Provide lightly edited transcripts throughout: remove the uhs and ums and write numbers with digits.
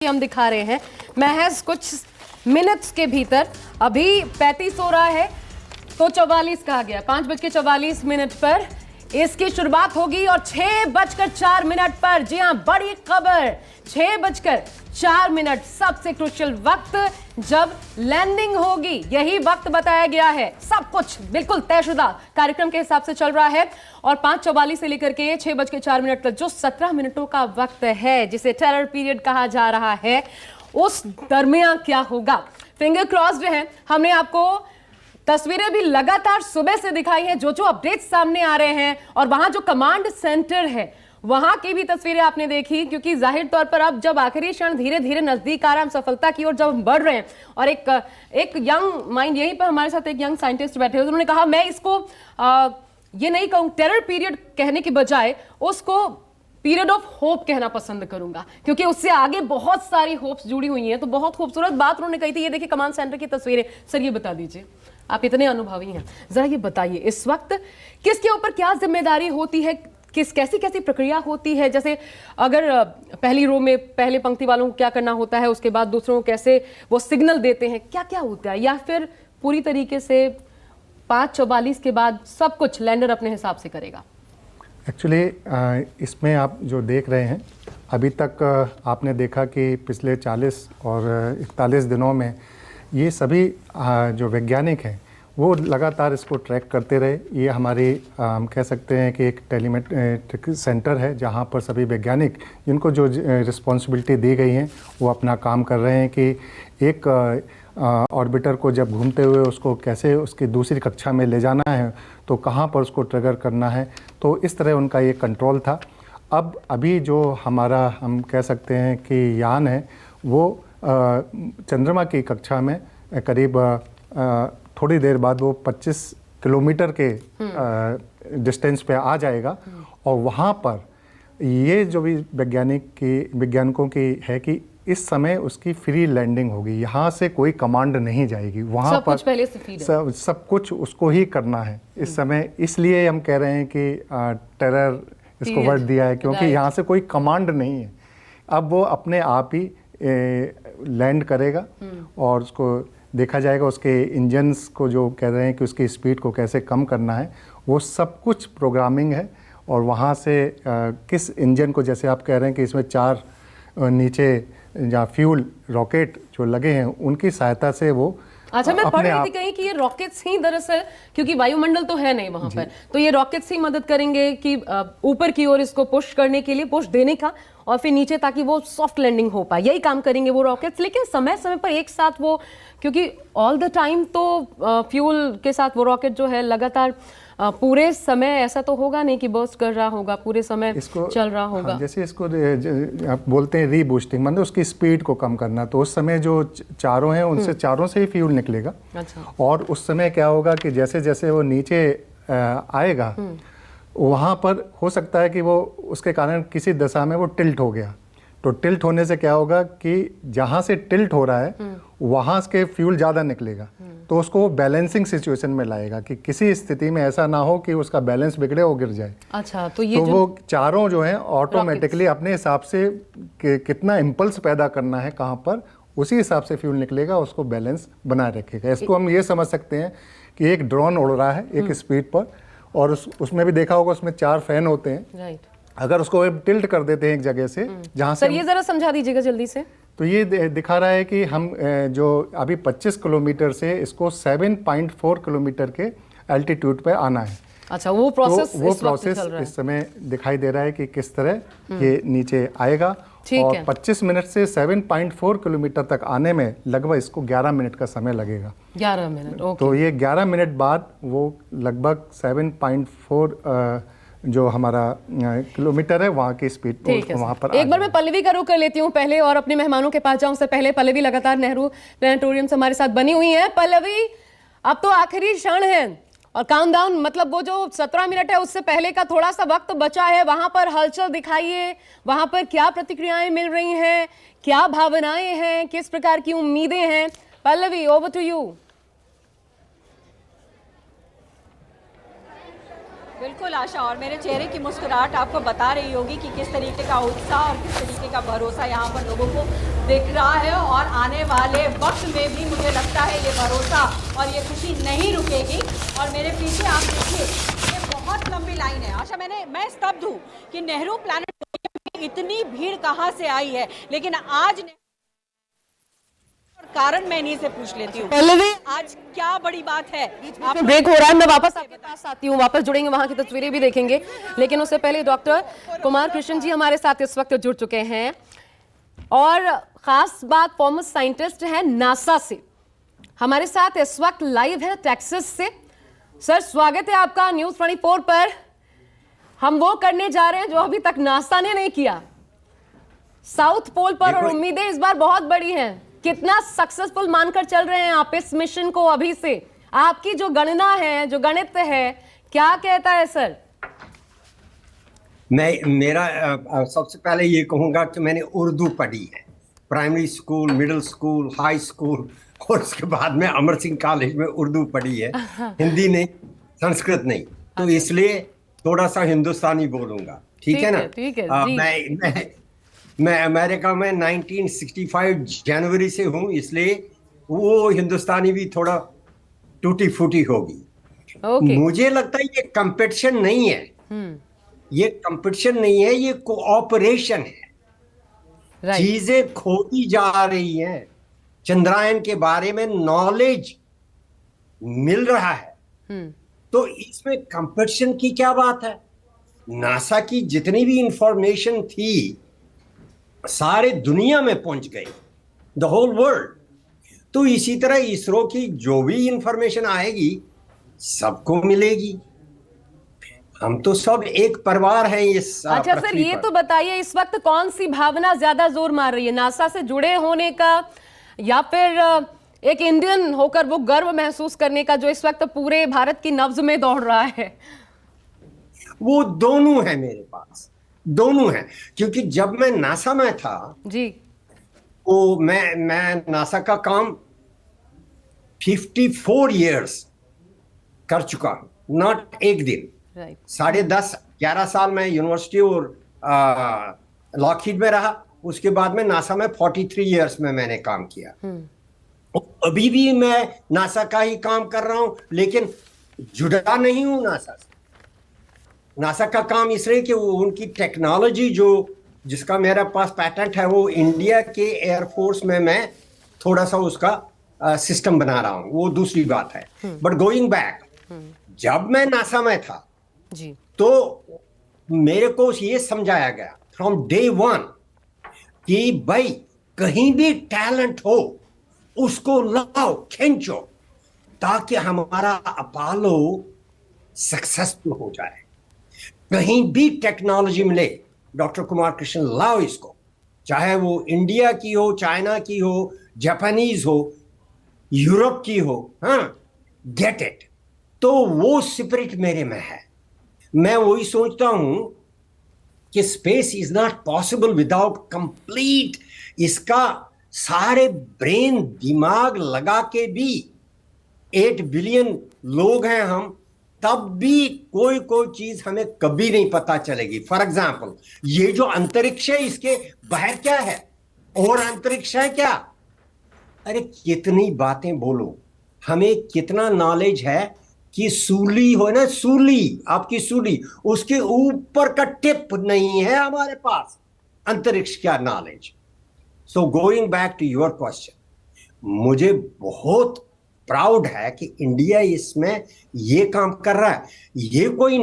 हम दिखा रहे हैं महज कुछ मिनट्स के भीतर। अभी 35 हो रहा है तो 44 कहा गया, 5:44 पर इसकी शुरुआत होगी और 6:04 पर, जी हां, बड़ी खबर, 6:04 सबसे क्रूशियल वक्त जब लैंडिंग होगी, यही वक्त बताया गया है। सब कुछ बिल्कुल तयशुदा कार्यक्रम के हिसाब से चल रहा है और 5:44 से लेकर के 6:04 तक जो 17 मिनटों का वक्त है, जिसे टेरर पीरियड कहा जा रहा है, उस दरमियान क्या होगा, फिंगर क्रॉस्ड है। हमने आपको तस्वीरें भी लगातार सुबह से दिखाई हैं, जो अपडेट्स सामने आ रहे हैं, और वहां जो कमांड सेंटर है वहां की भी तस्वीरें आपने देखी, क्योंकि जाहिर तौर पर अब जब आखिरी क्षण धीरे धीरे नजदीक आ रहा है, हम सफलता की ओर जब हम बढ़ रहे हैं, और एक यंग माइंड, यहीं पर हमारे साथ एक यंग साइंटिस्ट बैठे हुए, उन्होंने कहा मैं इसको ये नहीं कहूं टेरर पीरियड कहने की बजाय उसको पीरियड ऑफ होप कहना पसंद करूंगा, क्योंकि उससे आगे बहुत सारी होप्स जुड़ी हुई हैं। तो बहुत खूबसूरत बात उन्होंने कही थी। ये देखिए कमांड सेंटर की तस्वीरें। सर ये बता दीजिए, आप इतने अनुभवी हैं, जरा ये बताइए इस वक्त किसके ऊपर क्या जिम्मेदारी होती है, कैसी कैसी प्रक्रिया होती है? जैसे अगर पहली रो में पहले पंक्ति वालों को क्या करना होता है, उसके बाद दूसरों को कैसे वो सिग्नल देते हैं, क्या क्या होता है, या फिर पूरी तरीके से 5:44 के बाद सब कुछ लैंडर अपने हिसाब से करेगा? एक्चुअली इसमें आप जो देख रहे हैं, अभी तक आपने देखा कि पिछले 40 और 41 दिनों में ये सभी जो वैज्ञानिक हैं वो लगातार इसको ट्रैक करते रहे। ये हमारी हम कह सकते हैं कि एक टेलीमेट्रिक सेंटर है, जहाँ पर सभी वैज्ञानिक जिनको जो रिस्पॉन्सिबिलिटी दी गई हैं वो अपना काम कर रहे हैं कि एक ऑर्बिटर को जब घूमते हुए उसको कैसे उसकी दूसरी कक्षा में ले जाना है, तो कहाँ पर उसको ट्रिगर करना है। तो इस तरह उनका ये कंट्रोल था। अब अभी जो हमारा हम कह सकते हैं कि यान है, वो चंद्रमा की कक्षा में करीब थोड़ी देर बाद वो 25 किलोमीटर के डिस्टेंस पे आ जाएगा, और वहाँ पर ये जो भी वैज्ञानिकों की है कि इस समय उसकी फ्री लैंडिंग होगी, यहाँ से कोई कमांड नहीं जाएगी, वहाँ सब पर कुछ पहले से फ्री है। सब कुछ उसको ही करना है इस समय। इसलिए हम कह रहे हैं कि टेरर इसको वर्ड दिया है, क्योंकि यहाँ से कोई कमांड नहीं है। अब वो अपने आप ही लैंड करेगा और उसको देखा जाएगा, उसके इंजन्स को जो कह रहे हैं कि उसकी स्पीड को कैसे कम करना है, वो सब कुछ प्रोग्रामिंग है। और वहाँ से किस इंजन को, जैसे आप कह रहे हैं कि इसमें 4 नीचे जहाँ फ्यूल रॉकेट जो लगे हैं उनकी सहायता से वो अच्छा, मैं पढ़ रही थी कहीं कि ये रॉकेट्स ही दरअसल, क्योंकि वायुमंडल तो है नहीं वहां पर, तो ये रॉकेट्स ही मदद करेंगे कि ऊपर की ओर इसको पुश करने के लिए, पुश देने का, और फिर नीचे ताकि वो सॉफ्ट लैंडिंग हो पाए, यही काम करेंगे वो रॉकेट्स। लेकिन समय समय पर एक साथ वो, क्योंकि ऑल द टाइम तो फ्यूल के साथ वो रॉकेट जो है लगातार पूरे समय ऐसा तो होगा नहीं कि बर्स्ट कर रहा होगा, पूरे समय चल रहा होगा। हाँ, जैसे इसको आप बोलते हैं रीबूस्टिंग, मतलब उसकी स्पीड को कम करना। तो उस समय जो चारों हैं उनसे चारों से ही फ्यूल निकलेगा। अच्छा। और उस समय क्या होगा कि जैसे जैसे वो नीचे आएगा, वहाँ पर हो सकता है कि वो उसके कारण किसी दशा में वो टिल्ट हो गया। तो टिल्ट होने से क्या होगा कि जहाँ से टिल्ट हो रहा है वहाँ से फ्यूल ज़्यादा निकलेगा, तो उसको वो बैलेंसिंग सिचुएशन में लाएगा कि किसी स्थिति में ऐसा ना हो कि उसका बैलेंस बिगड़े और गिर जाए। अच्छा, तो ये वो चारों जो हैं ऑटोमेटिकली अपने हिसाब से कितना इम्पल्स पैदा करना है कहाँ पर, उसी हिसाब से फ्यूल निकलेगा, उसको बैलेंस बनाए रखेगा। इसको हम ये समझ सकते हैं कि एक ड्रोन उड़ रहा है एक स्पीड पर, और उसमें भी देखा होगा उसमें 4 फैन होते हैं। राइट। अगर उसको टिल्ट कर देते हैं एक जगह से जहाँ से, सर ये जरा समझा दीजिएगा जल्दी से। तो ये दिखा रहा है कि हम जो अभी 25 किलोमीटर से इसको 7.4 किलोमीटर के एल्टीट्यूड पे आना है। अच्छा, वो प्रोसेस तो वो प्रोसेस इस समय दिखाई दे रहा है कि किस तरह ये नीचे आएगा। और 25 मिनट से 7.4 किलोमीटर तक आने में लगभग इसको 11 मिनट का समय लगेगा। 11 मिनट, ओके। तो ये 11 मिनट बाद वो लगभग 7.4 जो हमारा किलोमीटर है वहाँ की स्पीड पर वहाँ पर। एक बार मैं पल्लवी का रुख कर लेती हूँ पहले, और अपने मेहमानों के पास जाऊँ उससे पहले पल्लवी लगातार नेहरू प्लेनेटोरियम से हमारे साथ बनी हुई है। पल्लवी, अब तो आखिरी क्षण है और काउंटडाउन, मतलब वो जो 17 मिनट है उससे पहले का थोड़ा सा वक्त बचा है, वहां पर हलचल दिखाइए, वहां पर क्या प्रतिक्रियाएं मिल रही हैं, क्या भावनाएं हैं, किस प्रकार की उम्मीदें हैं? Pallavi, over to you. बिल्कुल आशा, और मेरे चेहरे की मुस्कुराहट आपको बता रही होगी कि किस तरीके का उत्साह और किस तरीके का भरोसा यहाँ पर लोगों को दिख रहा है और आने वाले वक्त में भी मुझे लगता है ये भरोसा और ये खुशी नहीं रुकेगी। और मेरे पीछे आप देखिए ये बहुत लंबी लाइन है। आशा मैं स्तब्ध हूँ कि नेहरू प्लैनेटोरियम में इतनी भीड़ कहाँ से आई है, लेकिन आज कारण मैं इन्हीं से पूछ लेती हूँ आज क्या बड़ी बात है। आप ब्रेक हो रहा है, मैं वापस आपके पास आती हूँ, वापस जुड़ेंगे, वहां की तस्वीरें भी देखेंगे, लेकिन उससे पहले डॉक्टर कुमार कृष्ण जी हमारे साथ इस वक्त जुड़ चुके हैं और खास बात फॉर्मर साइंटिस्ट हैं नासा से, हमारे साथ इस वक्त लाइव है टेक्सास से। सर स्वागत है आपका न्यूज़ 24 पर। हम वो करने जा रहे हैं जो अभी तक नासा ने नहीं किया, साउथ पोल पर, और उम्मीदें इस बार बहुत बड़ी हैं। कितना सक्सेसफुल मानकर चल रहे हैं आप इस मिशन को अभी से? आपकी जो गणना है, जो गणित है, क्या कहता है सर? मेरा सबसे पहले ये कहूंगा कि मैंने उर्दू पढ़ी है, primary school, middle school, high school, और उसके बाद में अमर सिंह कॉलेज में उर्दू पढ़ी है, हिंदी नहीं, संस्कृत नहीं, तो इसलिए थोड़ा सा हिंदुस्तानी बोलूंगा, ठीक है ना? ठीक है जी। मैं अमेरिका में 1965 जनवरी से हूँ, इसलिए वो हिंदुस्तानी भी थोड़ा टूटी फूटी होगी। मुझे लगता है ये कंपटीशन नहीं है, ये कंपटीशन नहीं है, ये कोऑपरेशन है। चीजें खोदी जा रही हैं, चंद्रायन के बारे में नॉलेज मिल रहा है, तो इसमें कंपटीशन की क्या बात है? नासा की जितनी भी इंफॉर्मेशन थी सारे दुनिया में पहुंच गई, द होल वर्ल्ड। तो इसी तरह इसरो की जो भी इंफॉर्मेशन आएगी सबको मिलेगी। हम तो सब एक परिवार हैं इस अच्छा सर, ये तो बताइए इस वक्त कौन सी भावना ज्यादा जोर मार रही है, नासा से जुड़े होने का या फिर एक इंडियन होकर वो गर्व महसूस करने का जो इस वक्त पूरे भारत की नब्ज में दौड़ रहा है? वो दोनों है मेरे पास, दोनों हैं। क्योंकि जब मैं नासा में था जी, तो मैं नासा का काम 54 इयर्स कर चुका हूं, नॉट एक दिन। 10.5-11 साल में यूनिवर्सिटी और लॉकहीड में रहा, उसके बाद में नासा में 43 इयर्स में मैंने काम किया। अभी भी मैं नासा का ही काम कर रहा हूं, लेकिन जुड़ा नहीं हूं नासा से। नासा का काम इसलिए कि वो उनकी टेक्नोलॉजी जिसका मेरे पास पैटेंट है, वो इंडिया के एयरफोर्स में मैं थोड़ा सा उसका सिस्टम बना रहा हूं, वो दूसरी बात है। बट गोइंग बैक, जब मैं नासा में था जी, तो मेरे को ये समझाया गया फ्रॉम डे 1 कि भाई कहीं भी टैलेंट हो उसको लाओ, खींचो, ताकि हमारा अपोलो सक्सेसफुल हो जाए। कहीं भी टेक्नोलॉजी मिले, डॉक्टर कुमार कृष्ण लाओ इसको, चाहे वो इंडिया की हो, चाइना की हो, जापानीज हो, यूरोप की हो, हाँ, गेट इट। तो वो स्पिरिट मेरे में है। मैं वही सोचता हूं कि space is not possible without complete, इसका सारे ब्रेन दिमाग लगा के भी 8 बिलियन लोग हैं हम, तब भी कोई चीज हमें कभी नहीं पता चलेगी। फॉर एग्जाम्पल, ये जो अंतरिक्ष है, इसके बाहर क्या है, और अंतरिक्ष है क्या? अरे कितनी बातें बोलो, हमें कितना नॉलेज है कि सूली हो ना, सूली, आपकी सूली, उसके ऊपर का टिप नहीं है हमारे पास अंतरिक्ष क्या knowledge. So going back to your question, मुझे बहुत प्राउड है कि इंडिया इसमें ये काम कर रहा है। ये कोई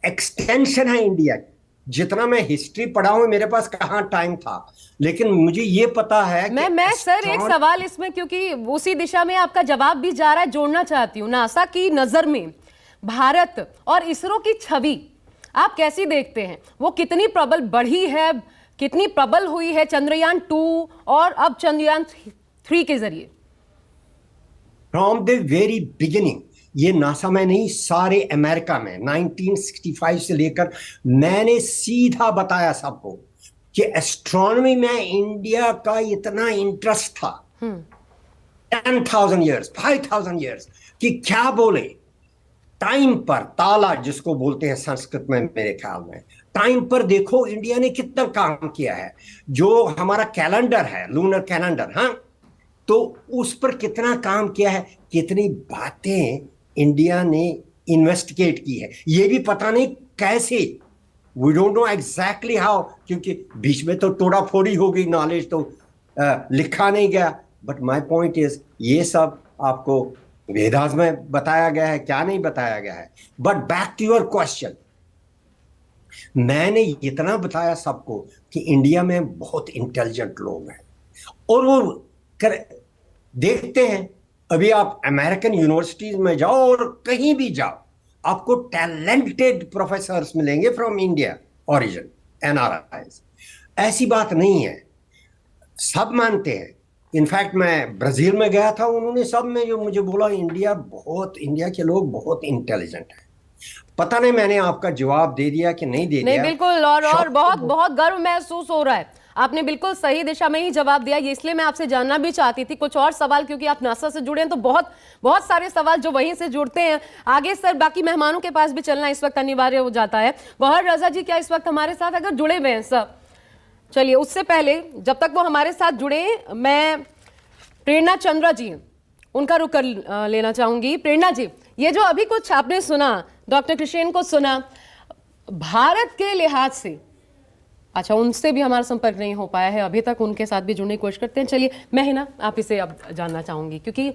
एक्सटेंशन है इंडिया की। जितना मैं हिस्ट्री पढ़ा हूं, मेरे पास कहाँ टाइम था, लेकिन मुझे ये पता है मैं सर एक सवाल इसमें, क्योंकि उसी दिशा में आपका जवाब भी जा रहा है, जोड़ना चाहती हूँ। नासा की नजर में भारत और इसरो की छवि आप कैसी देखते हैं? वो कितनी प्रबल बढ़ी है, कितनी प्रबल हुई है चंद्रयान 2 और अब चंद्रयान 3 के जरिए? फ्रॉम द वेरी बिगिनिंग, ये नासा में नहीं, सारे अमेरिका में 1965 से लेकर मैंने सीधा बताया सबको कि एस्ट्रोनॉमी में इंडिया का इतना इंटरेस्ट था 10,000 ईयर्स, 5,000 ईयर्स, कि क्या बोले, टाइम पर ताला जिसको बोलते हैं संस्कृत में, मेरे ख्याल में टाइम पर देखो इंडिया ने कितना काम किया है। जो हमारा कैलेंडर है, लूनर कैलेंडर, हाँ, तो उस पर कितना काम किया है, कितनी बातें इंडिया ने इन्वेस्टिगेट की है, ये भी पता नहीं कैसे, we don't know exactly how, क्योंकि बीच में तो तोड़ा फोड़ी हो गई, नॉलेज तो लिखा नहीं गया। बट माय पॉइंट इज, ये सब आपको वेदास में बताया गया है, क्या नहीं बताया गया है। But back to your question, मैंने इतना बताया सबको कि इंडिया में बहुत इंटेलिजेंट लोग हैं और वो देखते हैं। अभी आप अमेरिकन यूनिवर्सिटीज में जाओ और कहीं भी जाओ, आपको टैलेंटेड प्रोफेसर्स मिलेंगे फ्रॉम इंडिया ओरिजिन, एनआरआईज। ऐसी बात नहीं है, सब मानते हैं। इनफैक्ट मैं ब्राजील में गया था, उन्होंने सब में जो मुझे बोला, इंडिया के लोग बहुत इंटेलिजेंट हैं। पता नहीं मैंने आपका जवाब दे दिया कि नहीं दे नहीं दिया। बिल्कुल, और बहुत बहुत गर्व महसूस हो रहा है। आपने बिल्कुल सही दिशा में ही जवाब दिया। ये इसलिए मैं आपसे जानना भी चाहती थी कुछ और सवाल, क्योंकि आप नासा से जुड़े हैं, तो बहुत बहुत सारे सवाल जो वहीं से जुड़ते हैं। आगे सर बाकी मेहमानों के पास भी चलना इस वक्त अनिवार्य हो जाता है। गौहर रजा जी क्या इस वक्त हमारे साथ अगर जुड़े हुए हैं सर? चलिए, उससे पहले जब तक वो हमारे साथ जुड़े, मैं प्रेरणा चंद्रा जी उनका रुख कर लेना चाहूंगी। प्रेरणा जी, ये जो अभी कुछ आपने सुना, डॉक्टर कृष्ण को सुना, भारत के लिहाज से, अच्छा उनसे भी हमारा संपर्क नहीं हो पाया है अभी तक, उनके साथ भी जुड़ने की कोशिश करते हैं। चलिए मैं है ना आप इसे अब जानना चाहूंगी, क्योंकि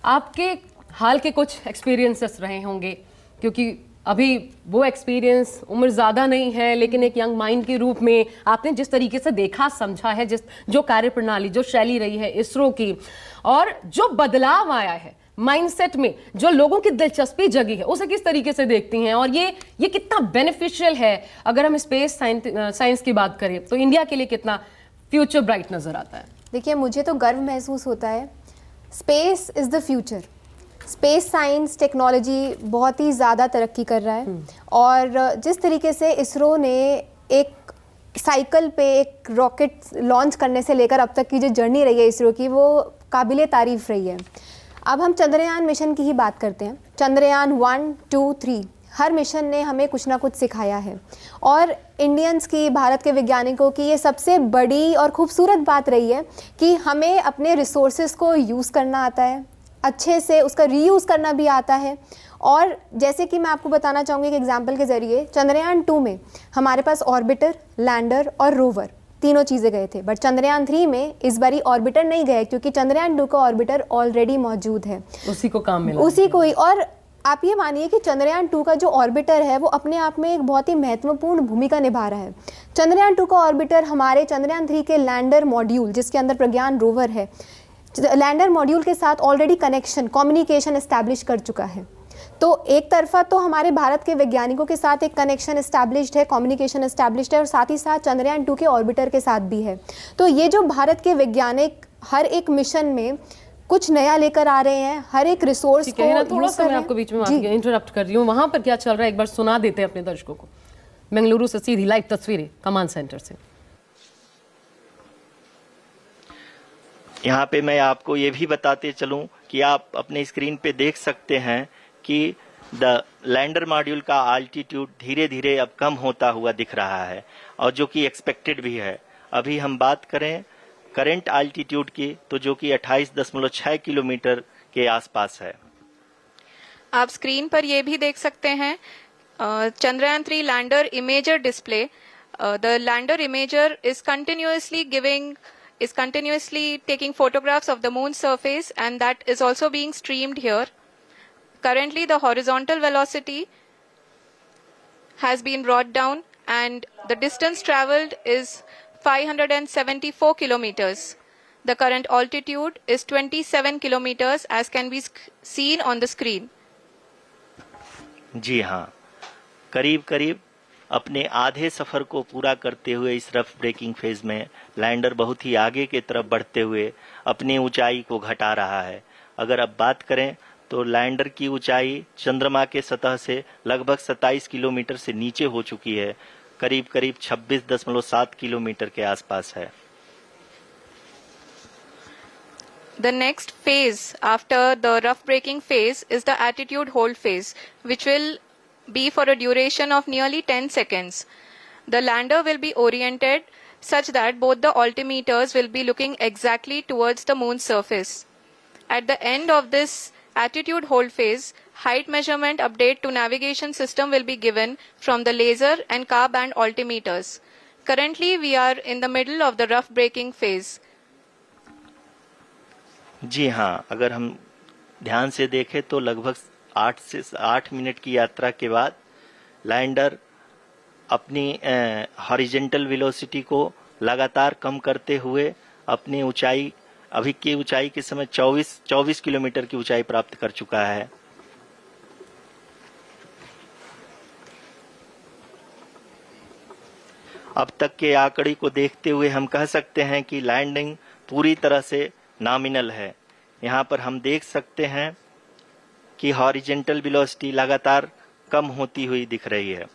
आपके हाल के कुछ एक्सपीरियंसेस रहे होंगे, क्योंकि अभी वो एक्सपीरियंस, उम्र ज़्यादा नहीं है, लेकिन एक यंग माइंड के रूप में आपने जिस तरीके से देखा समझा है, जो कार्य प्रणाली, जो शैली रही है इसरो की, और जो बदलाव आया है माइंडसेट में, जो लोगों की दिलचस्पी जगी है, उसे किस तरीके से देखती हैं, और ये कितना बेनिफिशियल है अगर हम स्पेस साइंस की बात करें, तो इंडिया के लिए कितना फ्यूचर ब्राइट नजर आता है? देखिए, मुझे तो गर्व महसूस होता है। Space is the future. Space science technology बहुत ही ज़्यादा तरक्की कर रहा है, और जिस तरीके से इसरो ने एक साइकिल पे एक रॉकेट लॉन्च करने से लेकर अब तक की जो जर्नी रही है इसरो की, वो काबिले तारीफ़ रही है। अब हम चंद्रयान मिशन की ही बात करते हैं। चंद्रयान 1, 2, 3 हर मिशन ने हमें कुछ ना कुछ सिखाया है, और इंडियंस की, भारत के वैज्ञानिकों की ये सबसे बड़ी और खूबसूरत बात रही है कि हमें अपने रिसोर्सेज को यूज़ करना आता है, अच्छे से उसका रीयूज़ करना भी आता है। और जैसे कि मैं आपको बताना चाहूँगी एक एग्जांपल के ज़रिए, चंद्रयान 2 में हमारे पास ऑर्बिटर, लैंडर और रोवर तीनों चीज़ें गए थे, बट चंद्रयान 3 में इस बारी ऑर्बिटर नहीं गए, क्योंकि चंद्रयान 2 का ऑर्बिटर ऑलरेडी मौजूद है, उसी को काम मिला, उसी को ही। और आप ये मानिए कि चंद्रयान 2 का जो ऑर्बिटर है वो अपने आप में एक बहुत ही महत्वपूर्ण भूमिका निभा रहा है। चंद्रयान 2 का ऑर्बिटर हमारे चंद्रयान 3 के लैंडर मॉड्यूल, जिसके अंदर प्रज्ञान रोवर है, लैंडर मॉड्यूल के साथ ऑलरेडी कनेक्शन, कम्युनिकेशन एस्टैब्लिश कर चुका है। तो एक तरफा तो हमारे भारत के वैज्ञानिकों के साथ एक कनेक्शन एस्टैब्लिश्ड है, कम्युनिकेशन एस्टैब्लिश्ड है, और साथ ही साथ चंद्रयान 2 के ऑर्बिटर के साथ भी है। तो ये जो भारत के वैज्ञानिक हर एक मिशन में कुछ नया लेकर आ रहे हैं, हर एक रिसोर्स को थोड़ा सा मैं आपको बीच में इंटरप्ट कर रही हूँ, वहां पर क्या चल रहा है एक बार सुना देते हैं अपने दर्शकों को। बेंगलुरु से सीधी लाइव तस्वीरें कमांड सेंटर से। यहाँ पे मैं आपको ये भी बताते चलूं कि आप अपने स्क्रीन पे देख सकते हैं कि द लैंडर मॉड्यूल का अल्टीट्यूड धीरे धीरे अब कम होता हुआ दिख रहा है, और जो कि एक्सपेक्टेड भी है। अभी हम बात करें करंट अल्टीट्यूड की, तो जो कि 28.6 किलोमीटर के आसपास है। आप स्क्रीन पर ये भी देख सकते हैं Chandrayaan 3 lander imager display. The lander imager is continuously taking photographs of the moon's surface, and that is also being streamed here. Currently the horizontal velocity has been brought down, and the distance traveled is 574 kilometers. The current altitude is 27 kilometers, as can be seen on the screen. जी हाँ, करीब करीब अपने आधे सफर को पूरा करते हुए इस रफ ब्रेकिंग फेज में लैंडर बहुत ही आगे की तरफ बढ़ते हुए अपनी ऊंचाई को घटा रहा है। अगर अब बात करें तो लैंडर की ऊंचाई चंद्रमा के सतह से लगभग 27 किलोमीटर से नीचे हो चुकी है, करीब करीब 26.7 किलोमीटर के आसपास है। The next phase after the rough braking phase is the attitude hold phase, which will be for a duration of nearly 10 seconds. the lander will be oriented such that both the altimeters will be looking exactly towards the moon's surface. At the end of this attitude hold phase, height measurement update to navigation system will be given from the laser and car band altimeters. Currently, we are in the middle of the rough braking phase. जी हाँ, अगर हम ध्यान से देखें तो लगभग 8 minute की यात्रा के बाद लैंडर अपनी हॉरिजॉन्टल वेलोसिटी को लगातार कम करते हुए अपनी ऊंचाई, अभी की ऊंचाई के समय 24 किलोमीटर की ऊंचाई प्राप्त कर चुका है। अब तक के आंकड़े को देखते हुए हम कह सकते हैं कि लैंडिंग पूरी तरह से नॉमिनल है। यहाँ पर हम देख सकते हैं कि हॉरिजॉन्टल वेलोसिटी लगातार कम होती हुई दिख रही है।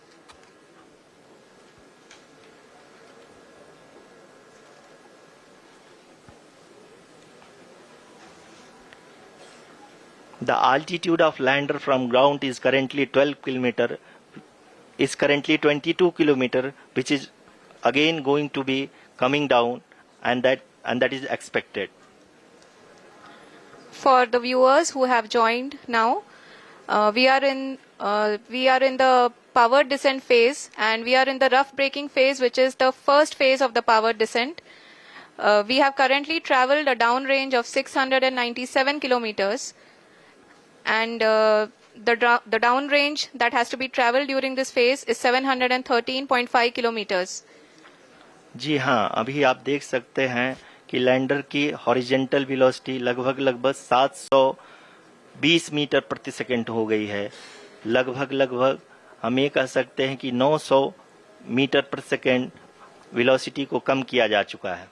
The altitude of lander from ground is currently 22 kilometer, which is again going to be coming down, and that is expected. For the viewers who have joined now, we are in the power descent phase, and we are in the rough braking phase, which is the first phase of the power descent. We have currently traveled a downrange of 697 kilometers, and the downrange that has to be traveled during this phase is 713.5 kilometers. जी हाँ, अभी आप देख सकते हैं कि lander की horizontal velocity लगभग 720 metre प्रति सेकंड हो गई है। लगभग हम ये कह सकते हैं कि 900 मीटर प्रति सेकंड वेलोसिटी को कम किया जा चुका है।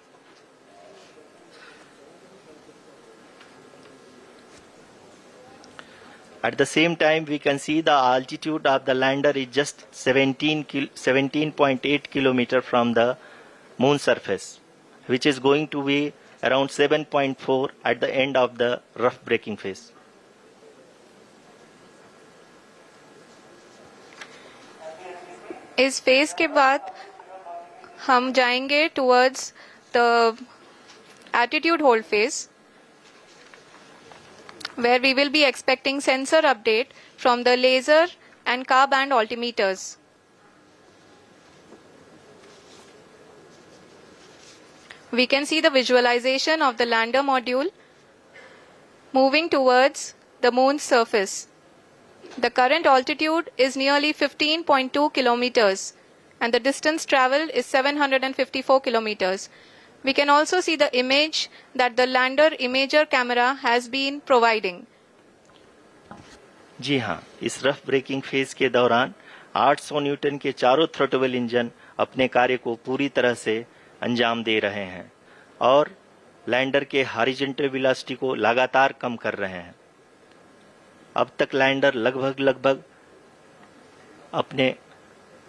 At the same time, we can see the altitude of the lander is just 17.8 kilometer from the moon surface, which is going to be around 7.4 at the end of the rough braking phase. इस phase के बाद हम जाएंगे towards the attitude hold phase, where we will be expecting sensor update from the laser and car band altimeters. We can see the visualization of the lander module moving towards the moon's surface. The current altitude is nearly 15.2 kilometers, and the distance traveled is 754 kilometers. We can also see the image that the lander imager camera has been providing. जी हाँ, इस rough breaking phase के दौरान 800 Newton के चारों throttle engine अपने कार्य को पूरी तरह से अंजाम दे रहे हैं और लैंडर के हॉरिजॉन्टल वेलोसिटी को लगातार कम कर रहे हैं। अब तक लैंडर लगभग अपने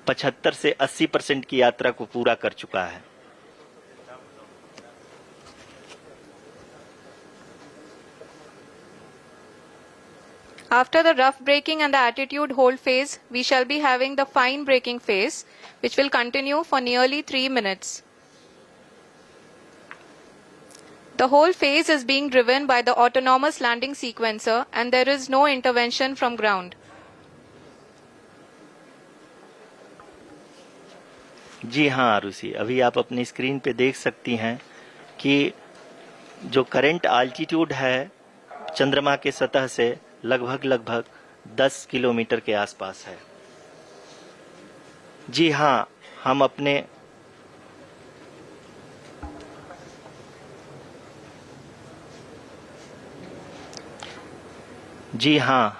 75 से 80% की यात्रा को पूरा कर चुका है। After the rough braking and the attitude hold phase, we shall be having the fine braking phase, which will continue for nearly 3 minutes. The whole phase is being driven by the autonomous landing sequencer, and there is no intervention from ground. जी हाँ आरुषि, अभी आप अपनी screen पे देख सकती हैं कि जो करंट आल्टीट्यूड है चंद्रमा के सतह से लगभग 10 किलोमीटर के आसपास है। जी हाँ, हम अपने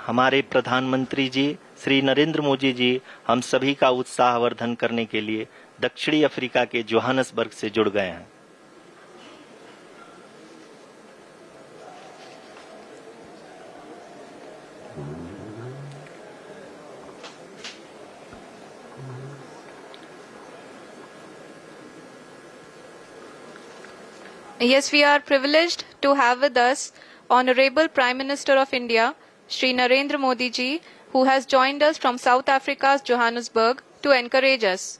हमारे प्रधानमंत्री जी श्री नरेंद्र मोदी जी हम सभी का उत्साहवर्धन करने के लिए दक्षिणी अफ्रीका के जोहान्सबर्ग से जुड़ गए हैं। Yes, we are privileged to have with us Honorable Prime Minister of India, Shri Narendra Modi ji, who has joined us from South Africa's Johannesburg to encourage us.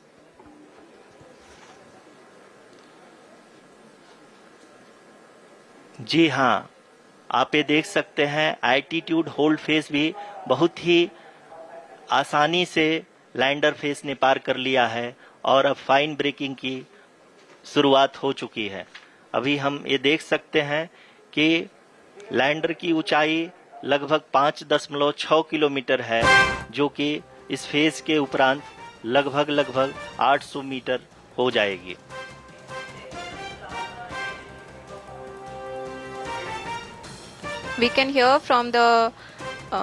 जी हाँ, आप ये देख सकते हैं एल्टीट्यूड होल्ड फेज भी बहुत ही आसानी से लैंडर फेज ने पार कर लिया है और अब फाइन ब्रेकिंग की शुरुआत हो चुकी है। अभी हम ये देख सकते हैं कि लैंडर की ऊंचाई लगभग 5.6 किलोमीटर है, जो कि इस फेज के उपरांत लगभग 800 मीटर हो जाएगी। We can hear from the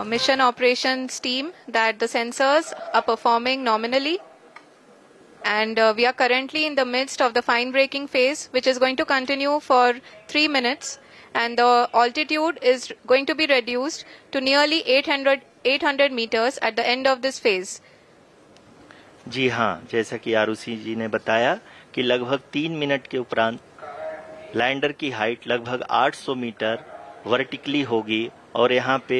mission operations team that the sensors are performing nominally, and we are currently in the midst of the fine braking phase, which is going to continue for 3 minutes, and the altitude is going to be reduced to nearly 800 meters at the end of this phase. जी हाँ, जैसा कि आरुषि जी ने बताया कि लगभग 3 minute के उपरांत lander की हाइट लगभग 800 मीटर वर्टिकली होगी और यहाँ पे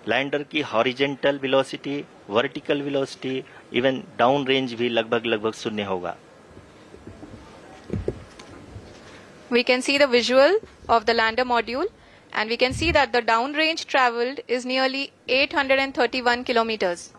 लैंडर की horizontal velocity, vertical velocity, even down range भी लगभग शून्य होगा। We can see the visual of the lander module, and we can see that the down range traveled is nearly 831 kilometers.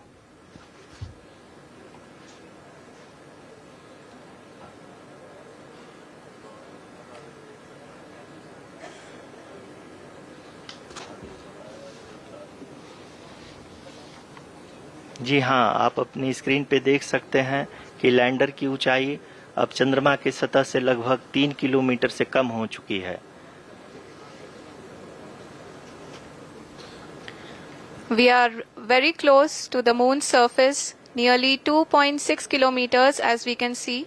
जी हाँ, आप अपनी स्क्रीन पे देख सकते हैं कि लैंडर की ऊंचाई अब चंद्रमा की सतह से लगभग 3 किलोमीटर से कम हो चुकी है। We are very close to the moon's surface, nearly 2.6 kilometers, as we can see.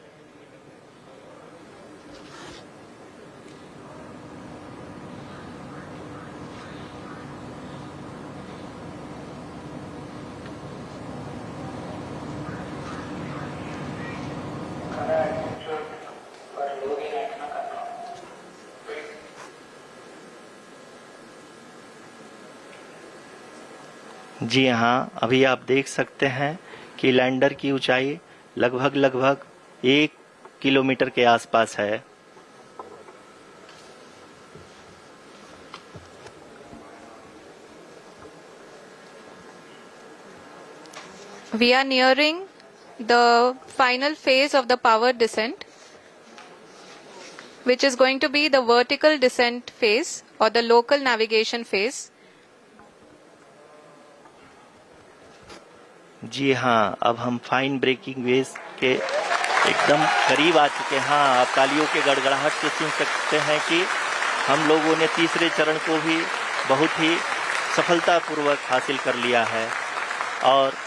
जी हाँ, अभी आप देख सकते हैं कि लैंडर की ऊंचाई लगभग 1 किलोमीटर के आसपास है। We are nearing the final phase of the power descent, which is going to be the vertical descent phase or the local navigation phase. जी हाँ, अब हम फाइन ब्रेकिंग वेज के एकदम करीब आ चुके हैं। हाँ, आप तालियों के गड़गड़ाहट से सुन सकते हैं कि हम लोगों ने तीसरे चरण को भी बहुत ही सफलतापूर्वक हासिल कर लिया है और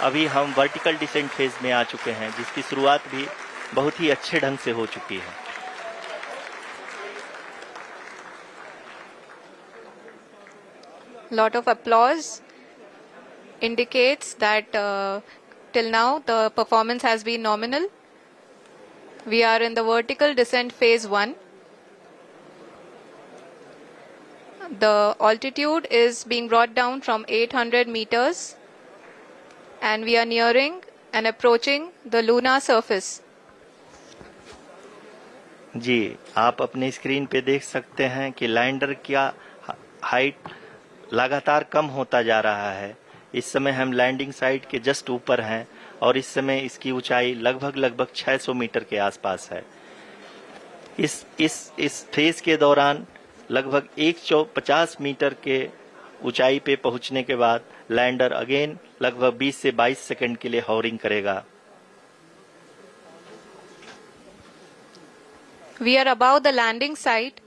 अभी हम वर्टिकल डिसेंट फेज में आ चुके हैं, जिसकी शुरुआत भी बहुत ही अच्छे ढंग से हो चुकी है। Lot of applause indicates that till now the performance has been nominal. We are in the vertical descent phase 1. The altitude is being brought down from 800 meters and we are nearing and approaching the lunar surface. जी, आप अपनी screen पे देख सकते हैं कि lander का height लगातार कम होता जा रहा है। इस समय हम लैंडिंग साइट के जस्ट ऊपर हैं और इस समय इसकी ऊंचाई लगभग 600 मीटर के आसपास है। इस फेज के दौरान लगभग 150 मीटर के ऊंचाई पे पहुंचने के बाद लैंडर अगेन लगभग 20 से 22 सेकंड के लिए हॉवरिंग करेगा। We are above the landing site.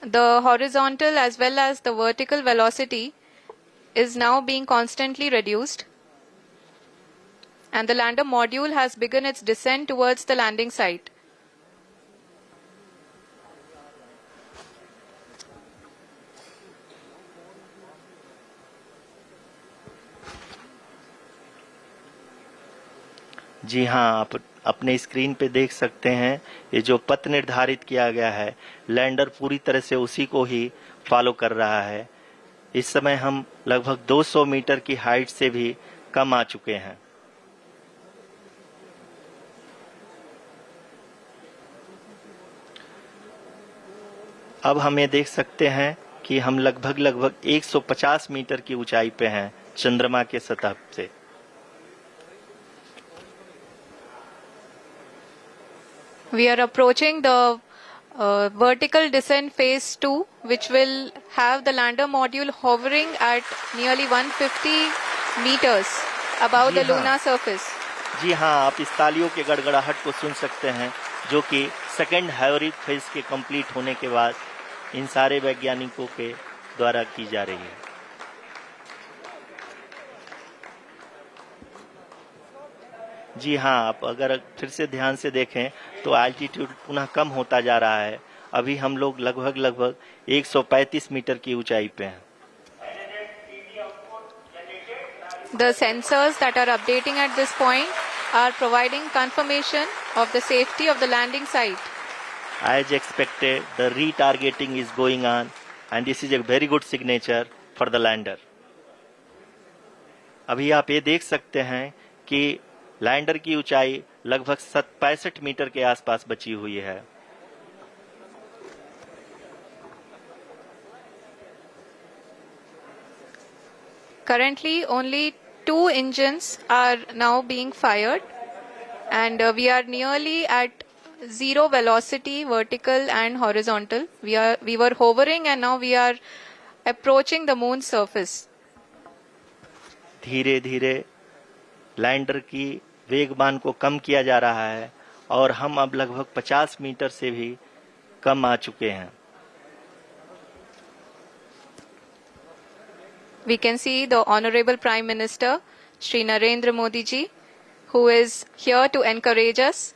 The horizontal as well as the vertical velocity is now being constantly reduced. And the lander module has begun its descent towards the landing site. जी हाँ, आप अपने screen पे देख सकते हैं ये जो पथ निर्धारित किया गया है, लैंडर पूरी तरह से उसी को ही फॉलो कर रहा है। इस समय हम लगभग 200 मीटर की हाइट से भी कम आ चुके हैं। अब हमें देख सकते हैं कि हम लगभग 150 मीटर की ऊंचाई पे हैं चंद्रमा के सतह से। We are approaching the vertical descent phase 2, which will have the lander module hovering at nearly 150 meters above the lunar surface. जी हाँ, आप इस तालियों के गड़गड़ाहट को सुन सकते हैं, जो कि सेकेंड हैवरिक फेज के कंप्लीट होने के बाद इन सारे वैज्ञानिकों के द्वारा की जा रही है। जी हाँ, आप अगर फिर से ध्यान से देखें तो एल्टीट्यूड पुनः कम होता जा रहा है। अभी हम लोग लगभग 135 मीटर की ऊंचाई पे हैं। The sensors that are updating at this point are providing confirmation of the safety of the landing site. As expected, the retargeting is going on and this is a very good signature for the lander. अभी आप ये देख सकते हैं कि lander की ऊंचाई लगभग 65 मीटर के आसपास बची हुई है। Currently, only 2 engines are now being fired, and we are nearly at zero velocity, vertical and horizontal. We were hovering, and now we are approaching the moon's surface. धीरे धीरे लैंडर की वेगमान को कम किया जा रहा है और हम अब लगभग 50 मीटर से भी कम आ चुके हैं। We can see the Honorable Prime Minister, Shri Narendra Modi ji, who is here to encourage us,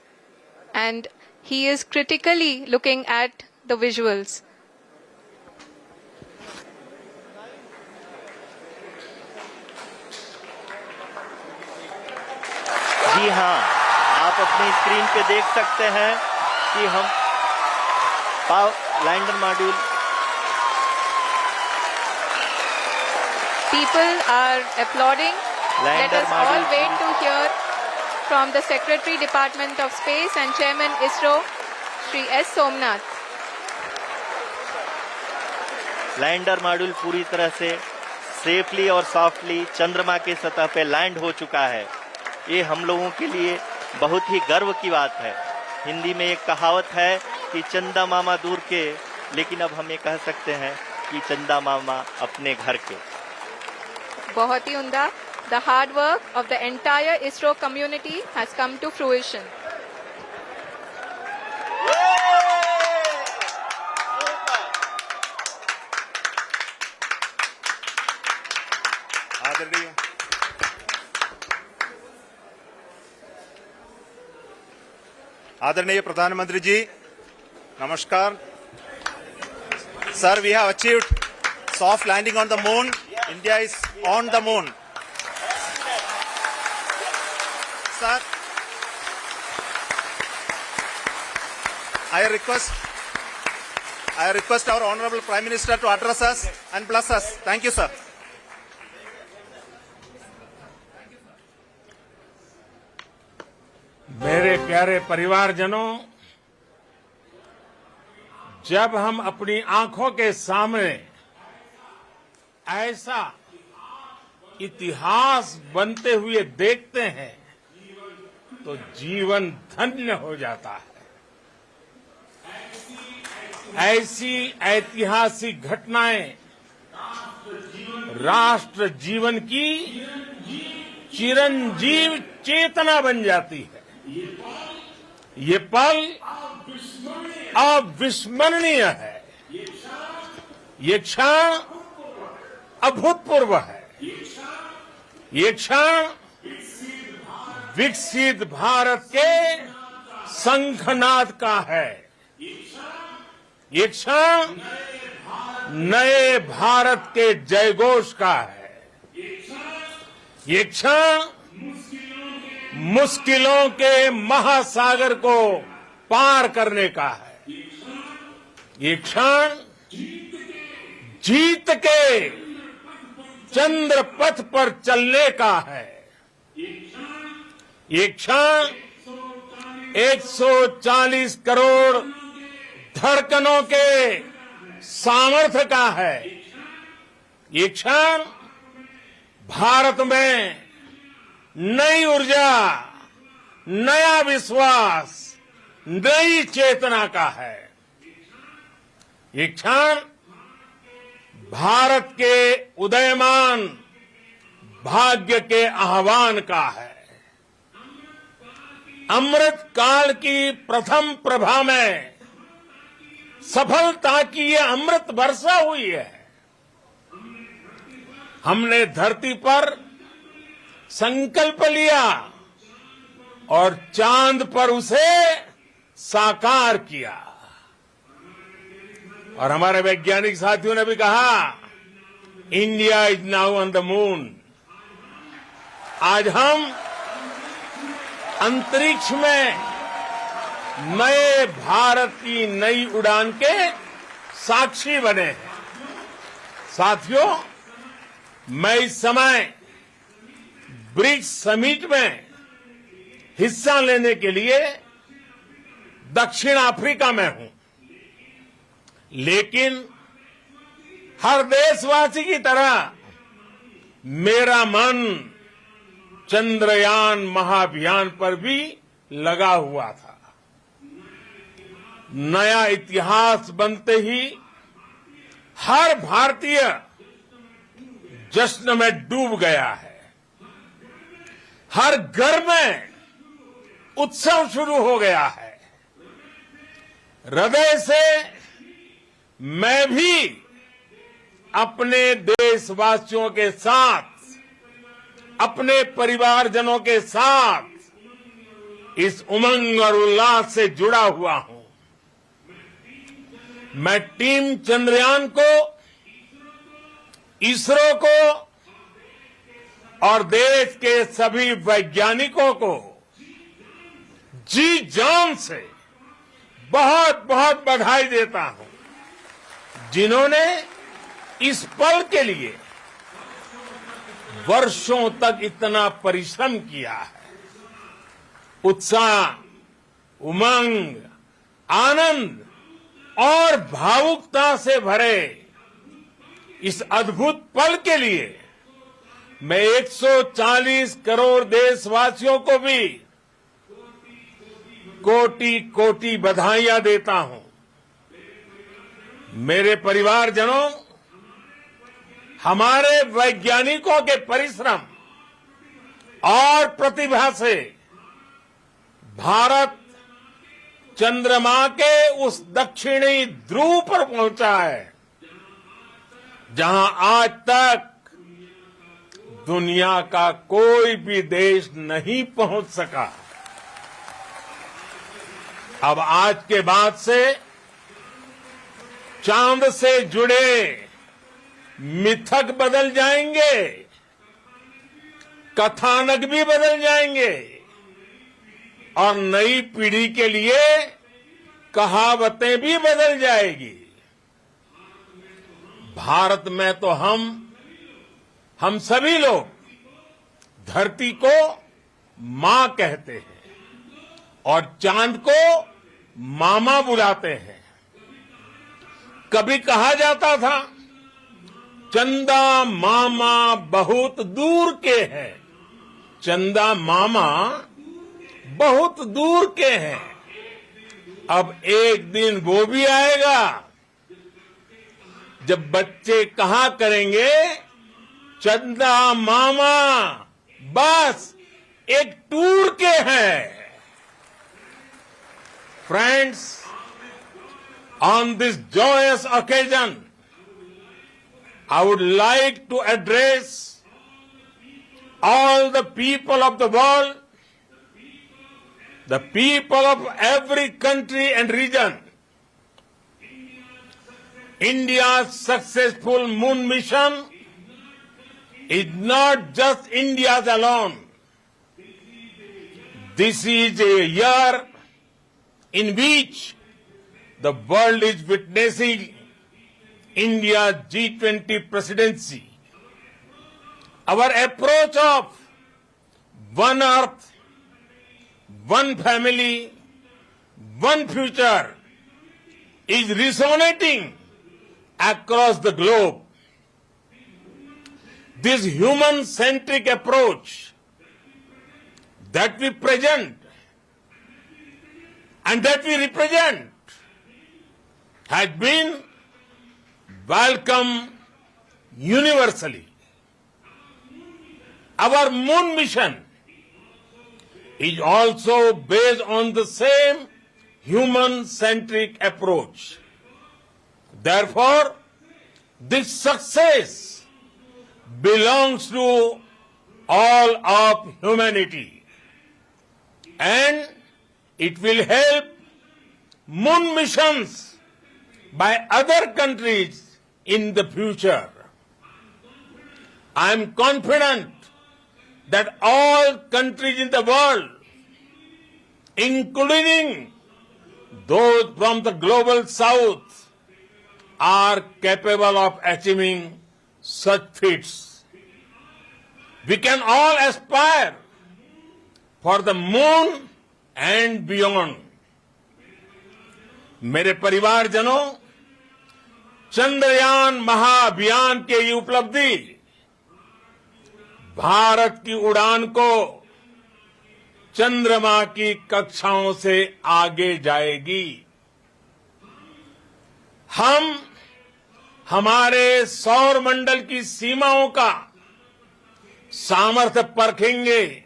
and he is critically looking at the visuals. जी हाँ, आप अपनी स्क्रीन पे देख सकते हैं कि हम lander module People are applauding. Let Lander us all module wait to hear from the Secretary Department of Space and Chairman ISRO, Shri S. Somnath. Lander module पूरी तरह से सेफली और सॉफ्टली चंद्रमा के सतह पे लैंड हो चुका है। ये हम लोगों के लिए बहुत ही गर्व की बात है। हिंदी में एक कहावत है कि चंदा मामा दूर के, लेकिन अब हम ये कह सकते हैं कि चंदा मामा अपने घर के। बहुत ही उम्दा. The hard work of the entire ISRO community has come to fruition. आदरणीय प्रधानमंत्री जी, नमस्कार. Sir, we have achieved soft landing on the moon. India is on the moon. Sir, I request our Honorable Prime Minister to address us and bless us. Thank you, sir. मेरे प्यारे परिवारजनों, जब हम अपनी आंखों के सामने ऐसा इतिहास बनते हुए देखते हैं तो जीवन धन्य हो जाता है। ऐसी ऐतिहासिक घटनाएं राष्ट्र जीवन की चिरंजीव चेतना बन जाती है। ये पल अविस्मरणीय है। ये क्षण अभूतपूर्व है। ये क्षण विकसित भारत के शंखनाद का है। ये क्षण नए भारत के जयघोष का है। ये क्षण मुश्किलों के महासागर को पार करने का है। ये क्षण जीत के चंद्र पथ पर चलने का है। ये क्षण 140 करोड़ धड़कनों के सामर्थ्य का है। ये क्षण भारत में नई ऊर्जा, नया विश्वास, नई चेतना का है। ये क्षण भारत के उदयमान भाग्य के आह्वान का है। अमृत काल की प्रथम प्रभा में सफलता की ये अमृत वर्षा हुई है। हमने धरती पर संकल्प लिया और चांद पर उसे साकार किया। और हमारे वैज्ञानिक साथियों ने भी कहा, India is now on the moon. आज हम अंतरिक्ष में नए भारत की नई उड़ान के साक्षी बने हैं। साथियों, मैं इस समय ब्रिक्स समिट में हिस्सा लेने के लिए दक्षिण अफ्रीका में हूं, लेकिन हर देशवासी की तरह मेरा मन चंद्रयान महाअभियान पर भी लगा हुआ था। नया इतिहास बनते ही हर भारतीय जश्न में डूब गया है। हर घर में उत्सव शुरू हो गया है। हृदय से मैं भी अपने देशवासियों के साथ, अपने परिवारजनों के साथ इस उमंग और उल्लास से जुड़ा हुआ हूं। मैं टीम चंद्रयान को, इसरो को और देश के सभी वैज्ञानिकों को जी जान से बहुत बहुत बधाई देता हूं, जिन्होंने इस पल के लिए वर्षों तक इतना परिश्रम किया है। उत्साह, उमंग, आनंद और भावुकता से भरे इस अद्भुत पल के लिए मैं 140 करोड़ देशवासियों को भी कोटि कोटि बधाइयां देता हूं। मेरे परिवारजनों, हमारे वैज्ञानिकों के परिश्रम और प्रतिभा से भारत चंद्रमा के उस दक्षिणी ध्रुव पर पहुंचा है, जहां आज तक दुनिया का कोई भी देश नहीं पहुंच सका। अब आज के बाद से चांद से जुड़े मिथक बदल जाएंगे, कथानक भी बदल जाएंगे और नई पीढ़ी के लिए कहावतें भी बदल जाएगी। भारत में तो हम सभी लोग धरती को मां कहते हैं और चांद को मामा बुलाते हैं। कभी कहा जाता था, चंदा मामा बहुत दूर के हैं। चंदा मामा बहुत दूर के हैं। अब एक दिन वो भी आएगा जब बच्चे कहा करेंगे, चंदा मामा बस एक टूर के हैं। Friends, on this joyous occasion, I would like to address all the people of the world, the people of every country and region. India's successful moon mission is not just India's alone. This is a year in which the world is witnessing India's G20 presidency. Our approach of one earth, one family, one future is resonating across the globe. This human-centric approach that we present and that we represent has been welcomed universally. Our moon mission is also based on the same human-centric approach. Therefore, this success belongs to all of humanity, and it will help moon missions by other countries in the future. I am confident that all countries in the world, including those from the global south, are capable of achieving such feats. We can all aspire for the moon and beyond. मेरे परिवारजनों, चंद्रयान महाअभियान के ये उपलब्धि भारत की उड़ान को चंद्रमा की कक्षाओं से आगे जाएगी। हम हमारे सौर मंडल की सीमाओं का सामर्थ्य परखेंगे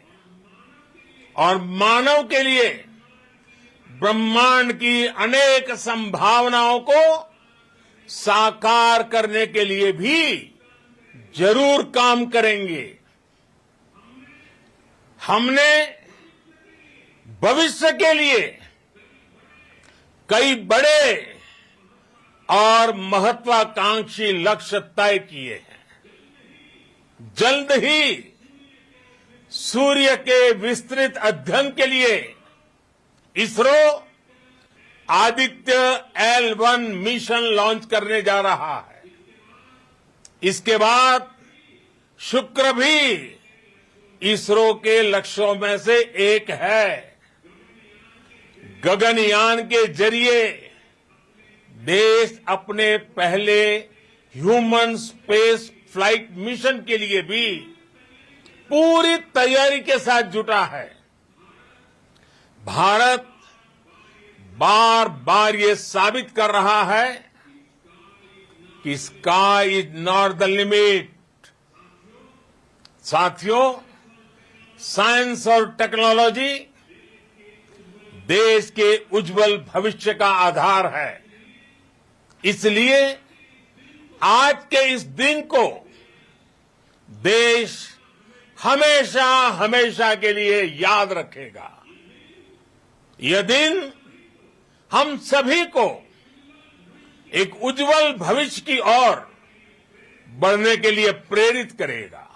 और मानव के लिए ब्रह्मांड की अनेक संभावनाओं को साकार करने के लिए भी जरूर काम करेंगे। हमने भविष्य के लिए कई बड़े और महत्वाकांक्षी लक्ष्य तय किए हैं। जल्द ही सूर्य के विस्तृत अध्ययन के लिए ISRO Aditya L1 mission launch करने जा रहा है। इसके बाद शुक्र भी इसरो के लक्ष्यों में से एक है। गगनयान के जरिए देश अपने पहले ह्यूमन स्पेस फ्लाइट मिशन के लिए भी पूरी तैयारी के साथ जुटा है। भारत बार बार ये साबित कर रहा है कि sky is not the limit. साथियों, साइंस और टेक्नोलॉजी देश के उज्जवल भविष्य का आधार है। इसलिए आज के इस दिन को देश हमेशा हमेशा के लिए याद रखेगा। यह दिन हम सभी को एक उज्जवल भविष्य की ओर बढ़ने के लिए प्रेरित करेगा।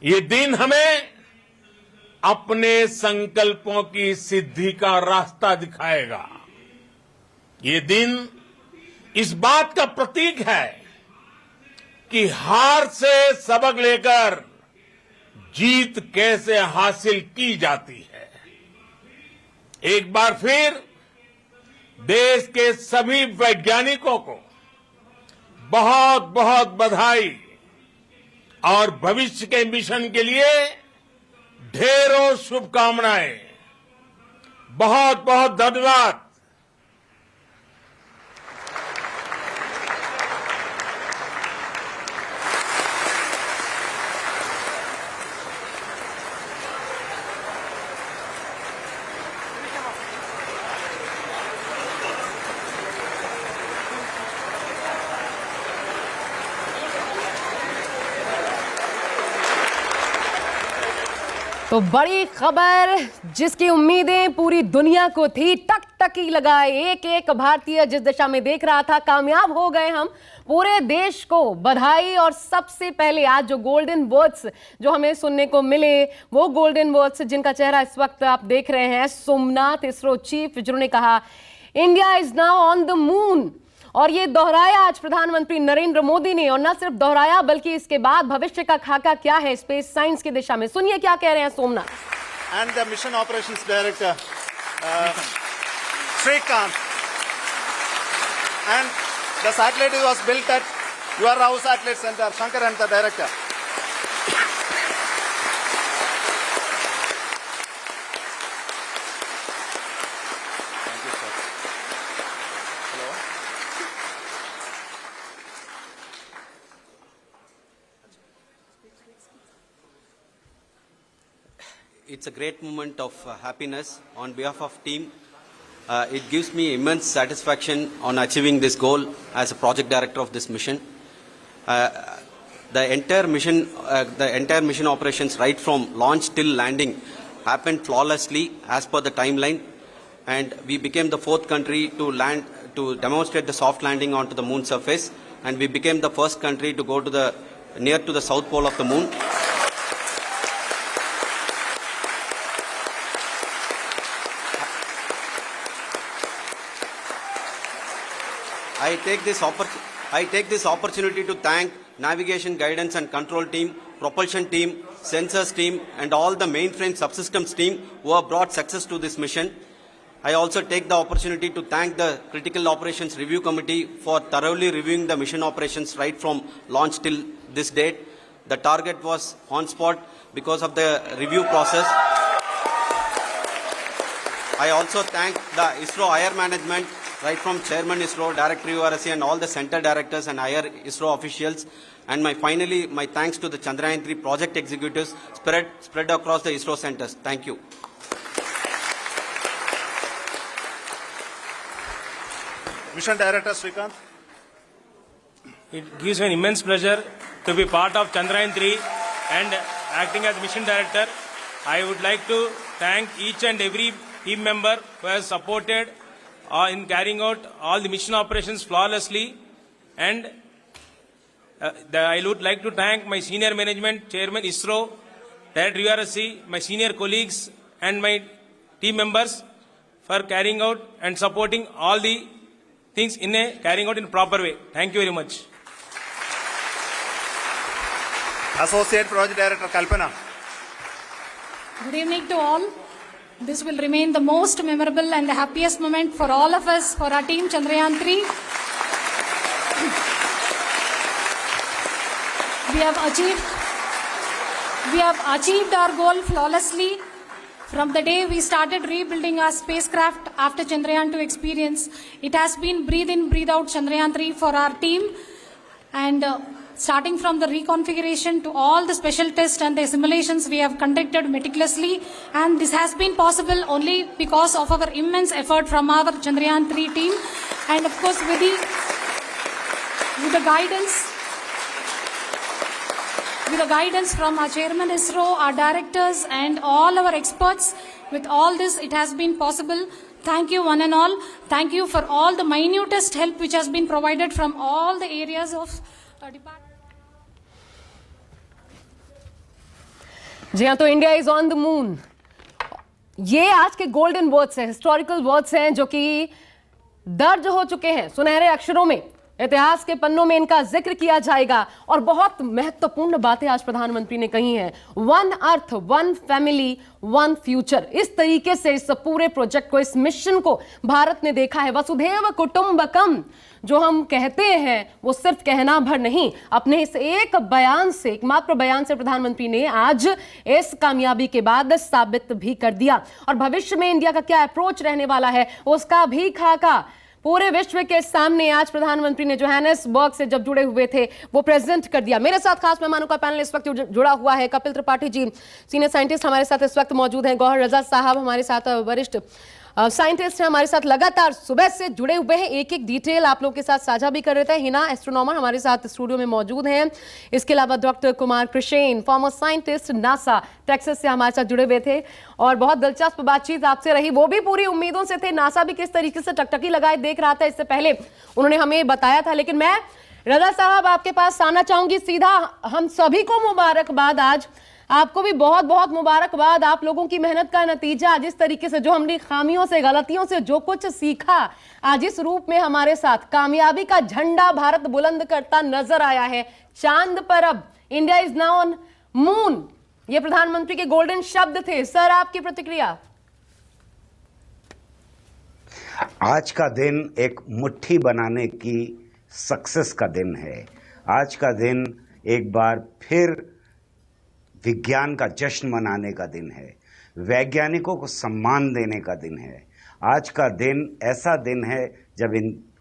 ये दिन हमें अपने संकल्पों की सिद्धि का रास्ता दिखाएगा। ये दिन इस बात का प्रतीक है कि हार से सबक लेकर जीत कैसे हासिल की जाती है। एक बार फिर देश के सभी वैज्ञानिकों को बहुत बहुत बधाई और भविष्य के मिशन के लिए ढेरों शुभकामनाएं। बहुत बहुत धन्यवाद। तो बड़ी खबर जिसकी उम्मीदें पूरी दुनिया को थी, टकटकी लगाए एक एक भारतीय जिस दिशा में देख रहा था, कामयाब हो गए हम। पूरे देश को बधाई। और सबसे पहले आज जो गोल्डन वर्ड्स जो हमें सुनने को मिले, वो गोल्डन वर्ड्स जिनका चेहरा इस वक्त आप देख रहे हैं, सोमनाथ इसरो चीफ, जिन्होंने कहा India is now on the moon. और ये दोहराया आज प्रधानमंत्री नरेंद्र मोदी ने, और न सिर्फ दोहराया बल्कि इसके बाद भविष्य का खाका क्या है स्पेस साइंस की दिशा में। सुनिए क्या कह रहे हैं Somnath. And the mission operations director Srikanth, and The satellite was built at your house satellite center, Shankar and the director. Thank you, sir. Hello. It's a great moment of happiness on behalf of team. It gives me immense satisfaction on achieving this goal as a project director of this mission. The entire mission operations right from launch till landing happened flawlessly as per the timeline, and we became the 4th country to land to demonstrate the soft landing onto the moon surface, and we became the first country to go to near to the south pole of the moon. I take this opportunity to thank navigation, guidance and control team, propulsion team, sensors team and all the mainframe subsystems team who have brought success to this mission. I also take the opportunity to thank the Critical Operations Review Committee for thoroughly reviewing the mission operations right from launch till this date. The target was on spot because of the review process. I also thank the ISRO higher management, right from Chairman ISRO, Director URSC and all the center directors and higher ISRO officials. And finally, my thanks to the Chandrayaan-3 project executives spread across the ISRO centers. Thank you. Mission Director Srikanth. It gives me an immense pleasure to be part of Chandrayaan-3 and acting as Mission Director. I would like to thank each and every team member who has supported in carrying out all the mission operations flawlessly, and I would like to thank my senior management, Chairman ISRO, Director URSC, my senior colleagues and my team members for carrying out and supporting all the things carrying out in a proper way. Thank you very much. Associate Project Director Kalpana. Good evening to all. This will remain the most memorable and the happiest moment for all of us, for our team Chandrayaan-3. We have achieved our goal flawlessly. From the day we started rebuilding our spacecraft after Chandrayaan-2 experience, it has been breathe in, breathe out Chandrayaan-3 for our team. And starting from the reconfiguration to all the special tests and the simulations we have conducted meticulously, and this has been possible only because of our immense effort from our Chandrayaan-3 team, and of course with the guidance from our Chairman ISRO, our directors and all our experts. With all this, it has been possible. Thank you one and all. Thank you for all the minutest help which has been provided from all the areas of department. जी हाँ, तो India is on the moon, ये आज के golden words हैं, historical words हैं जो कि दर्ज हो चुके हैं सुनहरे अक्षरों में, इतिहास के पन्नों में इनका जिक्र किया जाएगा। और बहुत महत्वपूर्ण बातें आज प्रधानमंत्री ने कही हैं। One earth, one family, one future, इस तरीके से इस पूरे प्रोजेक्ट को, इस मिशन को भारत ने देखा है। वसुधैव कुटुंबकम जो हम कहते हैं वो सिर्फ कहना भर नहीं, अपने इस एक बयान से, एकमात्र बयान से प्रधानमंत्री ने आज इस कामयाबी के बाद साबित भी कर दिया। और भविष्य में इंडिया का क्या अप्रोच रहने वाला है उसका भी खाका पूरे विश्व के सामने आज प्रधानमंत्री ने जोहानिसबर्ग से जब जुड़े हुए थे वो प्रेजेंट कर दिया। मेरे साथ खास मेहमानों का पैनल इस वक्त जुड़ा हुआ है। कपिल त्रिपाठी जी सीनियर साइंटिस्ट हमारे साथ इस वक्त मौजूद हैं। गौहर रजा साहब हमारे साथ वरिष्ठ साइंटिस्ट हैं, हमारे साथ लगातार सुबह से जुड़े हुए हैं, एक एक डिटेल आप लोगों के साथ साझा भी कर रहे थे। हिना एस्ट्रोनॉमर हमारे साथ स्टूडियो में मौजूद हैं। इसके अलावा doctor Kumar Krishna, farmer scientist NASA Texas से हमारे साथ जुड़े हुए थे। और बहुत दिलचस्प बातचीत आपसे रही, वो भी पूरी उम्मीदों से थे। नासा भी किस तरीके से टकटकी लगाए देख रहा था, इससे पहले उन्होंने हमें बताया था। लेकिन मैं रजा साहब आपके पास आना चाहूंगी सीधा। हम सभी को मुबारकबाद, आज आपको भी बहुत बहुत मुबारकबाद। आप लोगों की मेहनत का नतीजा, जिस तरीके से जो हमने खामियों से, गलतियों से जो कुछ सीखा, आज इस रूप में हमारे साथ कामयाबी का झंडा भारत बुलंद करता नजर आया है चांद पर। अब India is now on moon, ये प्रधानमंत्री के गोल्डन शब्द थे। सर, आपकी प्रतिक्रिया? आज का दिन एक मुट्ठी बनाने की सक्सेस का दिन है। आज का दिन एक बार फिर विज्ञान का जश्न मनाने का दिन है, वैज्ञानिकों को सम्मान देने का दिन है। आज का दिन ऐसा दिन है जब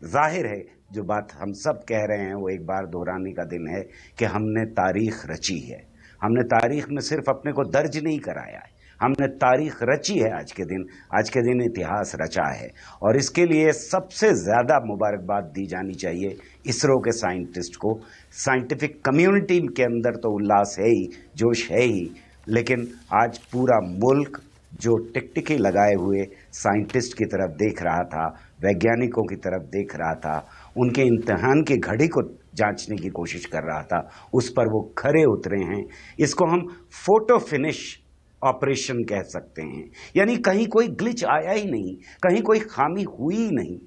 जाहिर है जो बात हम सब कह रहे हैं वो एक बार दोहराने का दिन है कि हमने तारीख रची है। हमने तारीख में सिर्फ अपने को दर्ज नहीं कराया है, हमने तारीख रची है। आज के दिन इतिहास रचा है और इसके लिए सबसे ज़्यादा मुबारकबाद दी जानी चाहिए इसरो के साइंटिस्ट को। साइंटिफिक कम्युनिटी के अंदर तो उल्लास है ही, जोश है ही, लेकिन आज पूरा मुल्क जो टिकटिकी लगाए हुए साइंटिस्ट की तरफ देख रहा था, वैज्ञानिकों की तरफ देख रहा था, उनके इम्तिहान की घड़ी को जांचने की कोशिश कर रहा था, उस पर वो खरे उतरे हैं। इसको हम फोटो फिनिश ऑपरेशन कह सकते हैं, यानी कहीं कोई ग्लिच आया ही नहीं, कहीं कोई खामी हुई ही नहीं,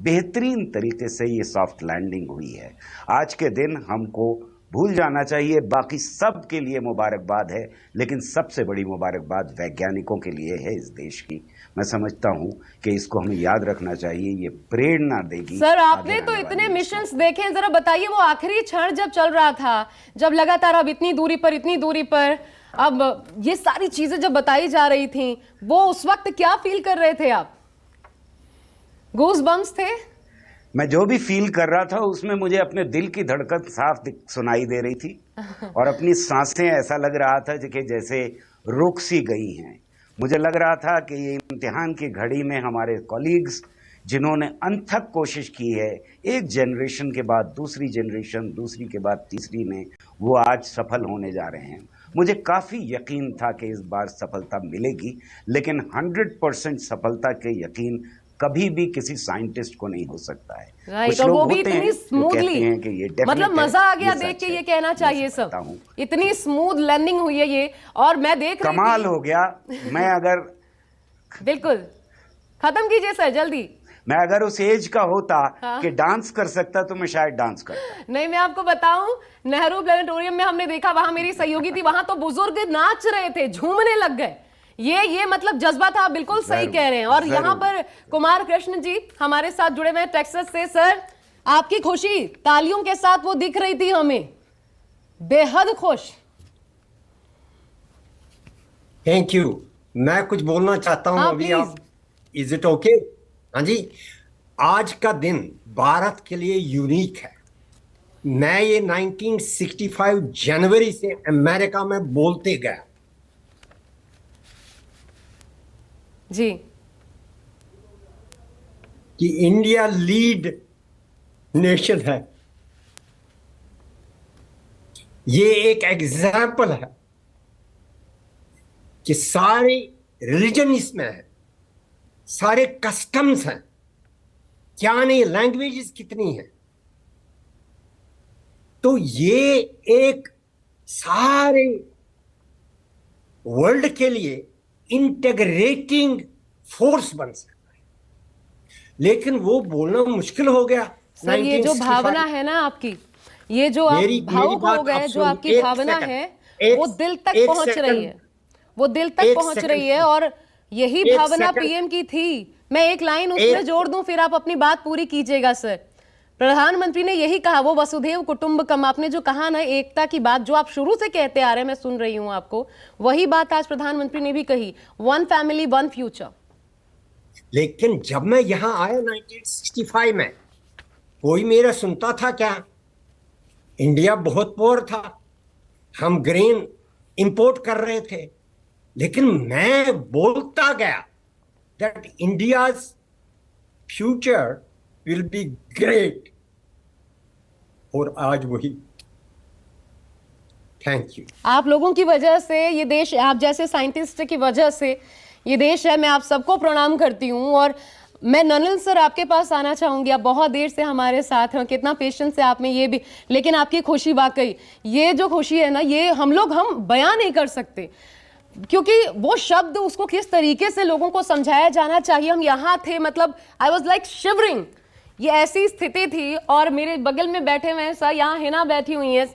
बेहतरीन तरीके से ये सॉफ्ट लैंडिंग हुई है। आज के दिन हमको भूल जाना चाहिए, बाकी सब के लिए मुबारकबाद है, लेकिन सबसे बड़ी मुबारकबाद वैज्ञानिकों के लिए है इस देश की। मैं समझता हूं कि इसको हमें याद रखना चाहिए, ये प्रेरणा देगी। सर आपने तो इतने मिशंस देखे हैं, जरा बताइए वो आखिरी क्षण जब चल रहा था, जब लगातार अब इतनी दूरी पर अब ये सारी चीजें जब बताई जा रही थी, वो उस वक्त क्या फील कर रहे थे आप? गूज़ बम्स थे? मैं जो भी फील कर रहा था उसमें मुझे अपने दिल की धड़कन साफ सुनाई दे रही थी और अपनी सांसें ऐसा लग रहा था कि जैसे रुक सी गई हैं। मुझे लग रहा था कि ये इम्तिहान की घड़ी में हमारे कॉलीग्स जिन्होंने अनथक कोशिश की है, एक जनरेशन के बाद दूसरी जनरेशन, दूसरी के बाद तीसरी में, वो आज सफल होने जा रहे हैं। मुझे काफ़ी यकीन था कि इस बार सफलता मिलेगी, लेकिन 100% सफलता के यकीन कभी भी किसी साइंटिस्ट को नहीं हो सकता है। राइट, और वो भी इतनी स्मूथली, मतलब मजा आ गया देख के, ये कहना चाहिए सब, इतनी स्मूथ लैंडिंग हुई है ये, और मैं देख रही थी, कमाल हो गया। मैं अगर बिल्कुल खत्म कीजिए सर जल्दी। मैं अगर उस एज का होता कि डांस कर सकता तो मैं शायद डांस करता। नहीं, मैं आपको बताऊं, नेहरू प्लेनेटोरियम में हमने देखा, वहां मेरी सहयोगी थी, वहां तो बुजुर्ग नाच रहे थे, झूमने लग गए। ये मतलब जज्बा था, बिल्कुल सही कह रहे हैं। और यहाँ पर कुमार कृष्ण जी हमारे साथ जुड़े हुए हैं टेक्सास से। सर आपकी खुशी तालियों के साथ वो दिख रही थी हमें, बेहद खुश। Thank you. मैं कुछ बोलना चाहता हूं अभी, आप, इज इट ओके? हाँ जी, आज का दिन भारत के लिए यूनिक है। मैं ये 1965 जनवरी से अमेरिका में बोलते गया जी कि इंडिया लीड नेशन है। ये एक एग्जाम्पल है कि सारे रिलीजन इसमें है, सारे कस्टम्स हैं, क्या नहीं, लैंग्वेजेस कितनी हैं। तो ये एक सारे वर्ल्ड के लिए इंटीग्रेटिंग फोर्स बन सकता है, लेकिन वो बोलना मुश्किल हो गया। सर ये जो भावना है ना आपकी, ये जो आप भावुक हो गए, जो आपकी भावना है वो दिल तक पहुंच रही है, वो दिल तक पहुंच रही है, और यही भावना पीएम की थी। मैं एक लाइन उसमें जोड़ दूं, फिर आप अपनी बात पूरी कीजिएगा। सर प्रधानमंत्री ने यही कहा, वो वसुधैव कुटुंबकम, आपने जो कहा ना एकता की बात, जो आप शुरू से कहते आ रहे हैं, मैं सुन रही हूं आपको, वही बात आज प्रधानमंत्री ने भी कही, वन फैमिली वन फ्यूचर। लेकिन जब मैं यहां आया 1965 में, कोई मेरा सुनता था क्या? इंडिया बहुत पुअर था, हम ग्रेन इंपोर्ट कर रहे थे, लेकिन मैं बोलता गया that India's future will be great, और आज वही। Thank you. आप लोगों की वजह से ये देश, आप जैसे साइंटिस्ट की वजह से ये देश है। मैं आप सबको प्रणाम करती हूँ। और मैं ननिल सर आपके पास आना चाहूंगी, आप बहुत देर से हमारे साथ हैं, कितना पेशेंस है आप में ये भी, लेकिन आपकी खुशी वाकई, ये जो खुशी है ना, ये हम बयान नहीं कर सकते, क्योंकि वो शब्द, उसको किस तरीके से लोगों को समझाया जाना चाहिए। हम यहाँ थे, मतलब आई वॉज लाइक शिवरिंग, ये ऐसी स्थिति थी। और मेरे बगल में बैठे हुए हैं सर, यहाँ हिना बैठी हुई है,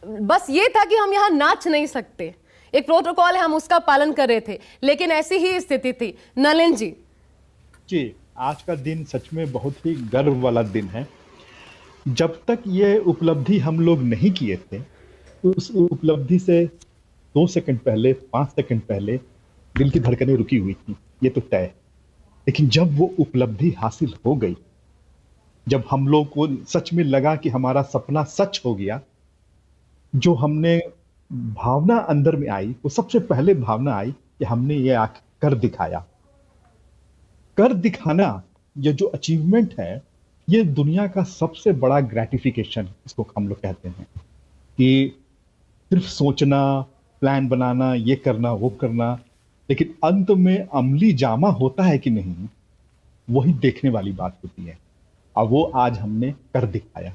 बस ये था कि हम यहाँ नाच नहीं सकते, एक प्रोटोकॉल है, हम उसका पालन कर रहे थे, लेकिन ऐसी ही स्थिति थी। नलिन जी। जी, आज का दिन सच में बहुत ही गर्व वाला दिन है। जब तक ये उपलब्धि हम लोग नहीं किए थे, उस उपलब्धि से 2 सेकंड पहले, 5 सेकंड पहले दिल की धड़कनें रुकी हुई थी, ये तो तय है। लेकिन जब वो उपलब्धि हासिल हो गई, जब हम लोग को सच में लगा कि हमारा सपना सच हो गया, जो हमने भावना अंदर में आई, वो सबसे पहले भावना आई कि हमने ये कर दिखाया। कर दिखाना, ये जो अचीवमेंट है, ये दुनिया का सबसे बड़ा ग्रेटिफिकेशन इसको हम लोग कहते हैं। कि सिर्फ सोचना, प्लान बनाना, ये करना, वो करना, लेकिन अंत में अमली जामा होता है कि नहीं, वही देखने वाली बात होती है। और वो आज हमने कर दिखाया।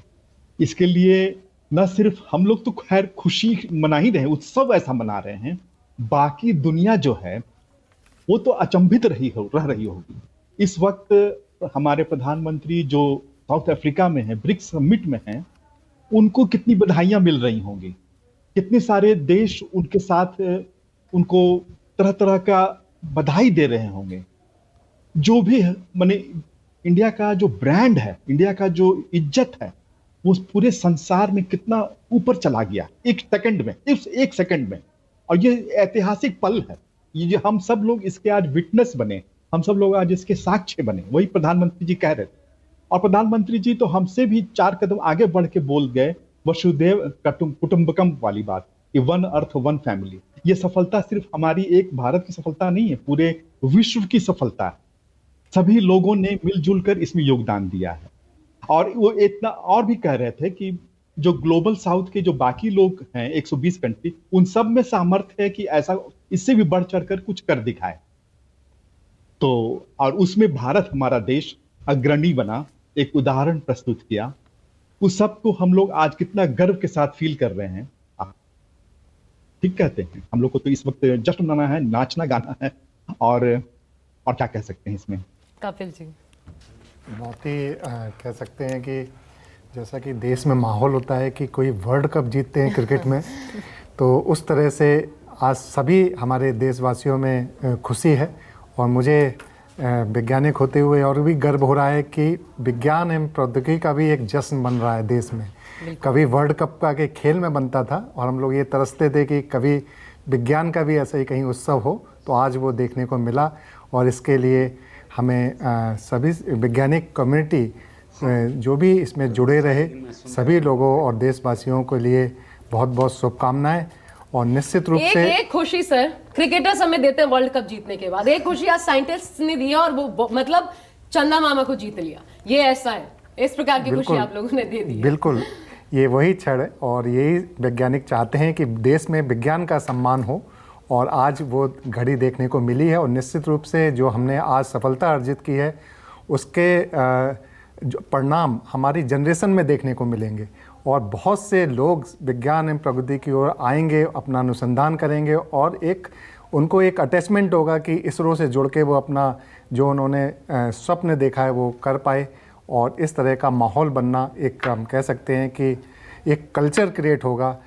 इसके लिए न सिर्फ हम लोग तो खैर खुशी मना ही रहे, उत्सव ऐसा मना रहे हैं, बाकी दुनिया जो है वो तो अचंभित रह रही होगी। इस वक्त हमारे प्रधानमंत्री जो साउथ अफ्रीका में है, ब्रिक्स समिट में हैं, उनको कितनी बधाइयां मिल रही होंगी, कितने सारे देश उनके साथ उनको तरह तरह का बधाई दे रहे होंगे। जो भी माने इंडिया का जो ब्रांड है, इंडिया का जो इज्जत है, वो पूरे संसार में कितना ऊपर चला गया एक सेकंड में, इस एक सेकंड में। और ये ऐतिहासिक पल है, ये जो हम सब लोग इसके आज विटनेस बने, हम सब लोग आज इसके साक्ष्य बने, वही प्रधानमंत्री जी कह रहे थे। और प्रधानमंत्री जी तो हमसे भी 4 कदम आगे बढ़ के बोल गए, वसुदेव कुटुंबकम वाली बात, कि वन अर्थ वन फैमिली। ये सफलता सिर्फ हमारी एक भारत की सफलता नहीं है, पूरे विश्व की सफलता है। सभी लोगों ने मिलजुल कर इसमें योगदान दिया है। और वो इतना और भी कह रहे थे कि जो ग्लोबल साउथ के जो बाकी लोग हैं, 120 कंट्री, उन सब में सामर्थ्य है कि ऐसा इससे भी बढ़ चढ़कर कुछ कर दिखाए। तो और उसमें भारत हमारा देश अग्रणी बना, एक उदाहरण प्रस्तुत किया। उस सब को हम लोग आज कितना गर्व के साथ फील कर रहे हैं। ठीक कहते हैं, हम लोग को तो इस वक्त जश्न मनाना है, नाचना गाना है, और क्या कह सकते हैं इसमें। कपिल जी बहुत ही कह सकते हैं कि जैसा कि देश में माहौल होता है कि कोई वर्ल्ड कप जीतते हैं क्रिकेट में, तो उस तरह से आज सभी हमारे देशवासियों में खुशी है। और मुझे वैज्ञानिक होते हुए और भी गर्व हो रहा है कि विज्ञान एवं प्रौद्योगिकी का भी एक जश्न बन रहा है देश में। कभी वर्ल्ड कप का के खेल में बनता था और हम लोग ये तरसते थे कि कभी विज्ञान का भी ऐसा ही कहीं उत्सव हो, तो आज वो देखने को मिला। और इसके लिए हमें सभी वैज्ञानिक कम्युनिटी जो भी इसमें जुड़े रहे, सभी लोगों और देशवासियों के लिए बहुत बहुत शुभकामनाएं। और निश्चित रूप से एक खुशी सर क्रिकेटर्स हमें देते हैं वर्ल्ड कप जीतने के बाद, एक खुशी आज साइंटिस्ट ने दिया और वो मतलब चंदा मामा को जीत लिया। ये ऐसा है, इस प्रकार की खुशी आप लोगों ने दे दी। बिल्कुल, ये वही क्षण है और यही वैज्ञानिक चाहते हैं कि देश में विज्ञान का सम्मान हो, और आज वो घड़ी देखने को मिली है। और निश्चित रूप से जो हमने आज सफलता अर्जित की है, उसके जो परिणाम हमारी जनरेशन में देखने को मिलेंगे। और बहुत से लोग विज्ञान एवं प्रगति की ओर आएंगे, अपना अनुसंधान करेंगे, और उनको एक अटैचमेंट होगा कि इसरो से जुड़ के वो अपना जो उन्होंने स्वप्न देखा है वो कर पाए। और इस तरह का माहौल बनना, एक हम कह सकते हैं कि एक कल्चर क्रिएट होगा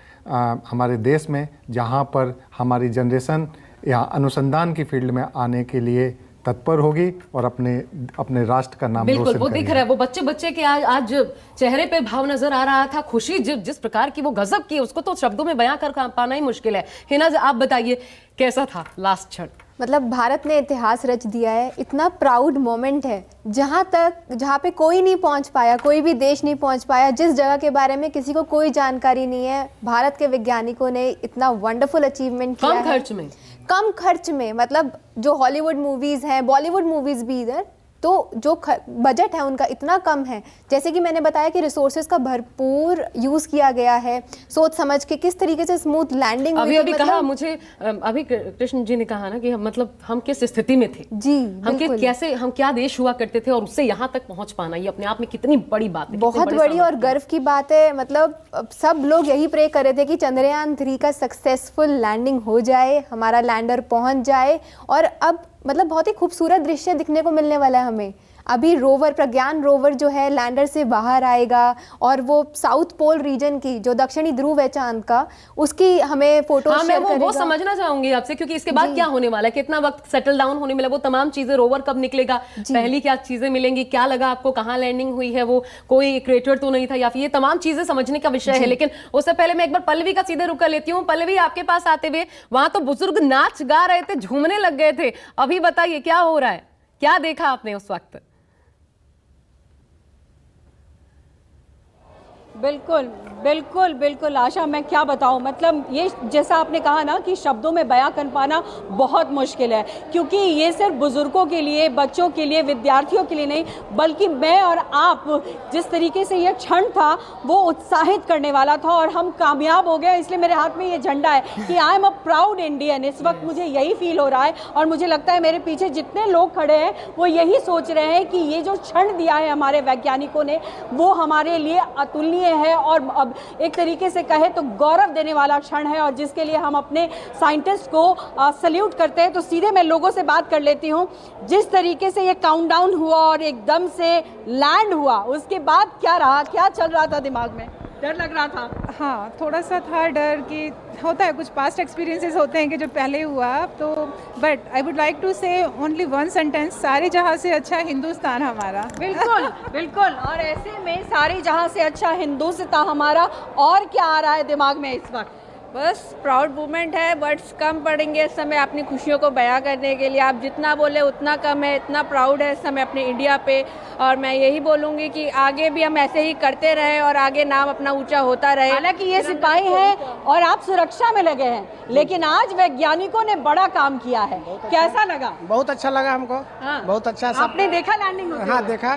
हमारे देश में, जहाँ पर हमारी जनरेशन यहाँ अनुसंधान की फील्ड में आने के लिए तत्पर होगी और अपने राष्ट्र का नाम बिल्कुल रोशन वो दिख करेगी। रहा है, वो बच्चे के आज चेहरे पे भाव नजर आ रहा था, खुशी जिस प्रकार की वो गजब की, उसको तो शब्दों में बयां कर पाना ही मुश्किल है। हिना आप बताइए कैसा था लास्ट क्षण? मतलब भारत ने इतिहास रच दिया है, इतना प्राउड मोमेंट है, जहाँ पे कोई नहीं पहुँच पाया, कोई भी देश नहीं पहुँच पाया, जिस जगह के बारे में किसी को कोई जानकारी नहीं है, भारत के वैज्ञानिकों ने इतना वंडरफुल अचीवमेंट किया है। कम खर्च में, मतलब जो हॉलीवुड मूवीज़ हैं, बॉलीवुड मूवीज़ भी इधर, तो जो बजट है उनका इतना कम है। जैसे कि मैंने बताया कि रिसोर्सेज का भरपूर यूज़ किया गया है, सोच समझ के किस तरीके से स्मूथ लैंडिंग हुई। अभी कहा मुझे, अभी कृष्ण जी ने कहा ना कि मतलब हम किस स्थिति में थे जी, हम क्या देश हुआ करते थे, और उससे यहाँ तक पहुँच पाना, ये अपने आप में कितनी बड़ी बात है, बहुत बड़ी और गर्व की बात है। मतलब सब लोग यही प्रे कर रहे थे कि चंद्रयान 3 का सक्सेसफुल लैंडिंग हो जाए, हमारा लैंडर पहुँच जाए, और अब मतलब बहुत ही खूबसूरत दृश्य दिखने को मिलने वाला है हमें। अभी रोवर प्रज्ञान रोवर जो है लैंडर से बाहर आएगा और वो साउथ पोल रीजन की जो दक्षिणी ध्रुव है चांद का उसकी हमें फोटो हाँ, मैं शेयर करेगा। वो समझना चाहूंगी आपसे, क्योंकि इसके बाद क्या होने वाला है, कितना वक्त सेटल डाउन होने वाला, वो तमाम चीजें, रोवर कब निकलेगा, पहली क्या चीजें मिलेंगी, क्या लगा आपको, कहाँ लैंडिंग हुई है, वो कोई क्रेटर तो नहीं था, या फिर ये तमाम चीजें समझने का विषय है। लेकिन उससे पहले मैं एक बार पल्लवी का सीधे रुक कर लेती हूँ। पल्लवी, आपके पास आते हुए वहां तो बुजुर्ग नाच गा रहे थे, झूमने लग गए थे, अभी बताइए क्या हो रहा है, क्या देखा आपने उस वक्त? बिल्कुल बिल्कुल बिल्कुल आशा, मैं क्या बताऊं, मतलब ये जैसा आपने कहा ना कि शब्दों में बयां कर पाना बहुत मुश्किल है, क्योंकि ये सिर्फ बुजुर्गों के लिए, बच्चों के लिए, विद्यार्थियों के लिए नहीं, बल्कि मैं और आप जिस तरीके से ये क्षण था वो उत्साहित करने वाला था और हम कामयाब हो गए। इसलिए मेरे हाथ में ये झंडा है कि I am a proud Indian. इस वक्त मुझे यही फील हो रहा है और मुझे लगता है मेरे पीछे जितने लोग खड़े हैं वो यही सोच रहे हैं कि ये जो क्षण दिया है हमारे वैज्ञानिकों ने वो हमारे लिए अतुलनीय है और अब एक तरीके से कहे तो गौरव देने वाला क्षण है, और जिसके लिए हम अपने साइंटिस्ट को सल्यूट करते हैं। तो सीधे मैं लोगों से बात कर लेती हूँ, जिस तरीके से ये काउंटडाउन हुआ और एकदम से लैंड हुआ, उसके बाद क्या रहा, क्या चल रहा था दिमाग में? डर लग रहा था? हाँ, थोड़ा सा था डर कि होता है, कुछ पास्ट एक्सपीरियंसेस होते हैं कि जो पहले हुआ तो, but I would like to say only one sentence, सारे जहां से अच्छा हिंदुस्तान हमारा। बिल्कुल बिल्कुल, और ऐसे में सारे जहां से अच्छा हिंदुस्तान हमारा। और क्या आ रहा है दिमाग में इस वक्त? बस प्राउड मोमेंट है, वर्ड्स कम पड़ेंगे इस समय अपनी खुशियों को बयां करने के लिए। आप जितना बोले उतना कम है, इतना प्राउड है इस समय अपने इंडिया पे। और मैं यही बोलूँगी कि आगे भी हम ऐसे ही करते रहें और आगे नाम अपना ऊंचा होता रहे। हालांकि ये सिपाही हैं और आप सुरक्षा में लगे हैं, लेकिन आज वैज्ञानिकों ने बड़ा काम किया है। कैसा लगा? बहुत अच्छा लगा हमको। हाँ। बहुत अच्छा। आपने देखा लैंडिंग होते हुए? हाँ, देखा।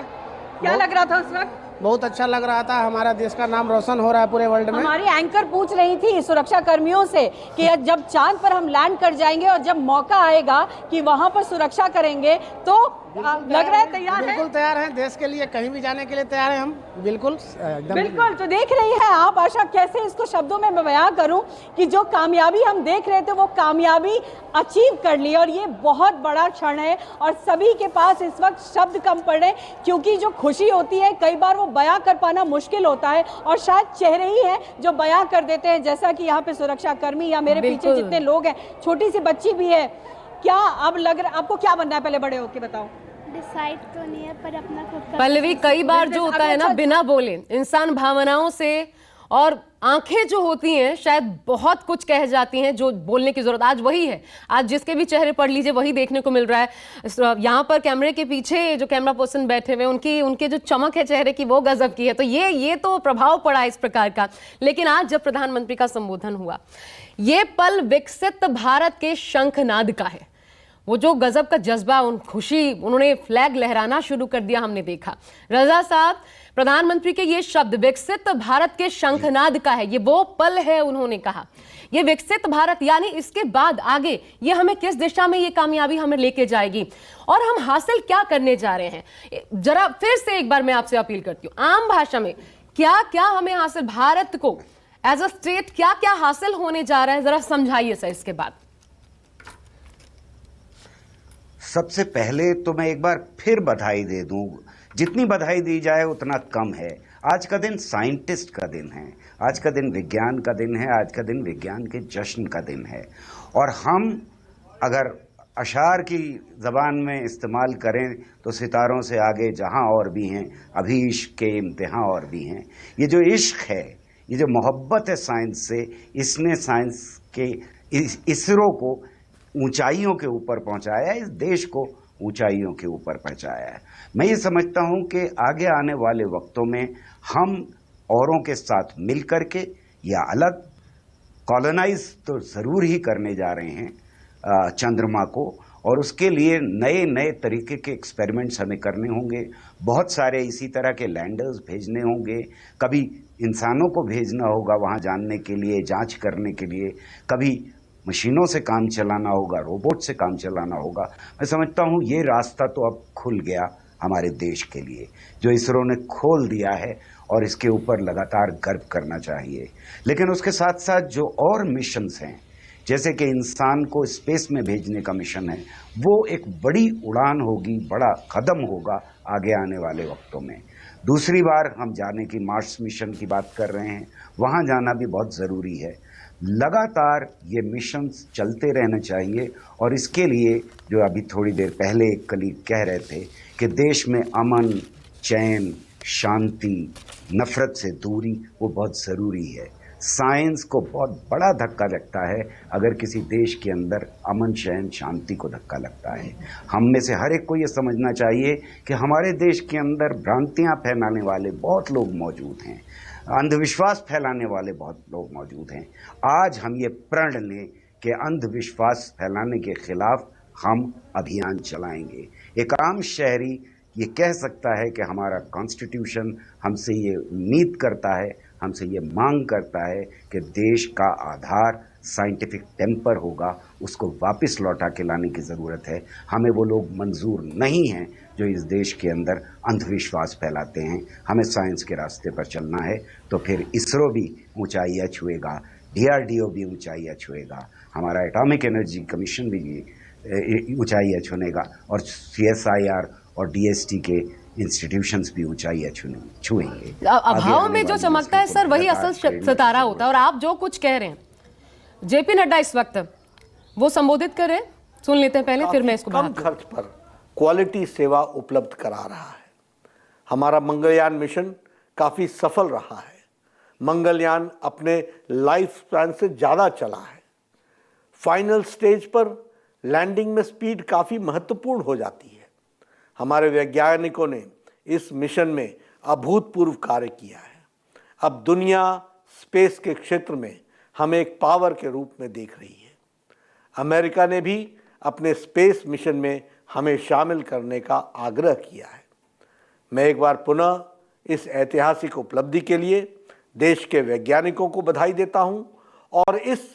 क्या लग रहा था उस वक्त? बहुत अच्छा लग रहा था, हमारा देश का नाम रोशन हो रहा है पूरे वर्ल्ड में। हमारी एंकर पूछ रही थी सुरक्षा कर्मियों से कि जब चांद पर हम लैंड कर जाएंगे और जब मौका आएगा कि वहां पर सुरक्षा करेंगे तो लग रहा है तैयार है? बिल्कुल तैयार हैं, देश के लिए कहीं भी जाने के लिए तैयार हैं हम, बिल्कुल एकदम। बिल्कुल। तो देख रही है आप आशा, कैसे इसको शब्दों में मैं बयां करूं कि जो कामयाबी हम देख रहे थे वो कामयाबी अचीव कर ली, और ये बहुत बड़ा क्षण है और सभी के पास इस वक्त शब्द कम पड़े, क्योंकि जो खुशी होती है कई बार वो बयां कर पाना मुश्किल होता है, और शायद चेहरे ही हैं जो बयां कर देते हैं, जैसा कि यहाँ पे सुरक्षा कर्मी या मेरे पीछे जितने लोग हैं, छोटी सी बच्ची भी है। क्या अब लग रहा, आपको क्या बनना है पहले बड़े होके बताओ? डिसाइड तो नहीं है, पर अपना खुद का। पल्लवी, कई बार जो होता है ना, बिना बोले इंसान भावनाओं से, और आंखें जो होती हैं शायद बहुत कुछ कह जाती हैं जो बोलने की जरूरत आज वही है। आज जिसके भी चेहरे पढ़ लीजिए वही देखने को मिल रहा है। यहाँ पर कैमरे के पीछे जो कैमरा पर्सन बैठे हुए उनके जो चमक है चेहरे की वो गजब की है। तो ये तो प्रभाव पड़ा इस प्रकार का। लेकिन आज जब प्रधानमंत्री का संबोधन हुआ, ये पल विकसित भारत के शंखनाद का है। वो जो गजब का जज्बा, उन खुशी, उन्होंने फ्लैग लहराना शुरू कर दिया, हमने देखा। रजा साहब, प्रधानमंत्री के ये शब्द विकसित भारत के शंखनाद का है, ये वो पल है, उन्होंने कहा ये विकसित भारत, यानी इसके बाद आगे ये हमें किस दिशा में ये कामयाबी हमें लेके जाएगी और हम हासिल क्या करने जा रहे हैं। जरा फिर से एक बार मैं आपसे अपील करती हूँ, आम भाषा में क्या क्या हमें हासिल, भारत को एज अ स्टेट क्या क्या हासिल होने जा रहा है, जरा समझाइए सर इसके बाद। सबसे पहले तो मैं एक बार फिर बधाई दे दूं, जितनी बधाई दी जाए उतना कम है। आज का दिन साइंटिस्ट का दिन है, आज का दिन विज्ञान का दिन है, आज का दिन विज्ञान के जश्न का दिन है। और हम अगर अशार की ज़बान में इस्तेमाल करें तो सितारों से आगे जहां और भी हैं, अभी इश्क के इम्तिहान और भी हैं। ये जो इश्क है, ये जो मोहब्बत है साइंस से, इसने साइंस के इसरो को ऊंचाइयों के ऊपर पहुंचाया है, इस देश को ऊंचाइयों के ऊपर पहुंचाया है। मैं ये समझता हूं कि आगे आने वाले वक्तों में हम औरों के साथ मिल करके या अलग कॉलोनाइज तो ज़रूर ही करने जा रहे हैं चंद्रमा को, और उसके लिए नए नए तरीके के एक्सपेरिमेंट्स हमें करने होंगे। बहुत सारे इसी तरह के लैंडर्स भेजने होंगे, कभी इंसानों को भेजना होगा वहाँ जानने के लिए, जांच करने के लिए, कभी मशीनों से काम चलाना होगा, रोबोट से काम चलाना होगा। मैं समझता हूँ ये रास्ता तो अब खुल गया हमारे देश के लिए, जो इसरो ने खोल दिया है, और इसके ऊपर लगातार गर्व करना चाहिए। लेकिन उसके साथ साथ जो और मिशंस हैं, जैसे कि इंसान को स्पेस में भेजने का मिशन है, वो एक बड़ी उड़ान होगी, बड़ा कदम होगा आगे आने वाले वक्तों में। दूसरी बार हम जाने की मार्स मिशन की बात कर रहे हैं, वहाँ जाना भी बहुत ज़रूरी है। लगातार ये मिशन चलते रहने चाहिए और इसके लिए जो अभी थोड़ी देर पहले एक कलीग कह रहे थे कि देश में अमन, चैन, शांति, नफरत से दूरी, वो बहुत ज़रूरी है। साइंस को बहुत बड़ा धक्का लगता है अगर किसी देश के अंदर अमन, चैन, शांति को धक्का लगता है। हम में से हर एक को ये समझना चाहिए कि हमारे देश के अंदर भ्रांतियां फैलाने वाले बहुत लोग मौजूद हैं, अंधविश्वास फैलाने वाले बहुत लोग मौजूद हैं। आज हम ये प्रण लें कि अंधविश्वास फैलाने के खिलाफ हम अभियान चलाएंगे। एक आम शहरी ये कह सकता है कि हमारा कॉन्स्टिट्यूशन हमसे ये उम्मीद करता है, हमसे ये मांग करता है कि देश का आधार साइंटिफिक टेम्पर होगा, उसको वापस लौटा के लाने की ज़रूरत है। हमें वो लोग मंजूर नहीं हैं जो इस देश के अंदर अंधविश्वास फैलाते हैं। हमें साइंस के रास्ते पर चलना है, तो फिर इसरो भी ऊंचाइयाँ छुएगा, DRDO भी ऊंचाइयाँ छुएगा, हमारा एटॉमिक एनर्जी कमीशन भी ऊंचाइयाँ छुएगा और CSIR और DST के इंस्टीट्यूशंस भी ऊंचाइयाँ छुएंगे। अभाव में जो चमकता है सर, वही असल सितारा होता है। और आप जो कुछ कह रहे हैं, JP नड्डा इस वक्त वो संबोधित कर रहे हैं, सुन लेते हैं पहले, फिर मैं इसको कम खर्च पर क्वालिटी सेवा उपलब्ध करा रहा है। हमारा मंगलयान मिशन काफी सफल रहा है। मंगलयान अपने लाइफ स्पैन से ज्यादा चला है। फाइनल स्टेज पर लैंडिंग में स्पीड काफी महत्वपूर्ण हो जाती है। हमारे वैज्ञानिकों ने इस मिशन में अभूतपूर्व कार्य किया है। अब दुनिया स्पेस के क्षेत्र में हमें एक पावर के रूप में देख रही है। अमेरिका ने भी अपने स्पेस मिशन में हमें शामिल करने का आग्रह किया है। मैं एक बार पुनः इस ऐतिहासिक उपलब्धि के लिए देश के वैज्ञानिकों को बधाई देता हूं और इस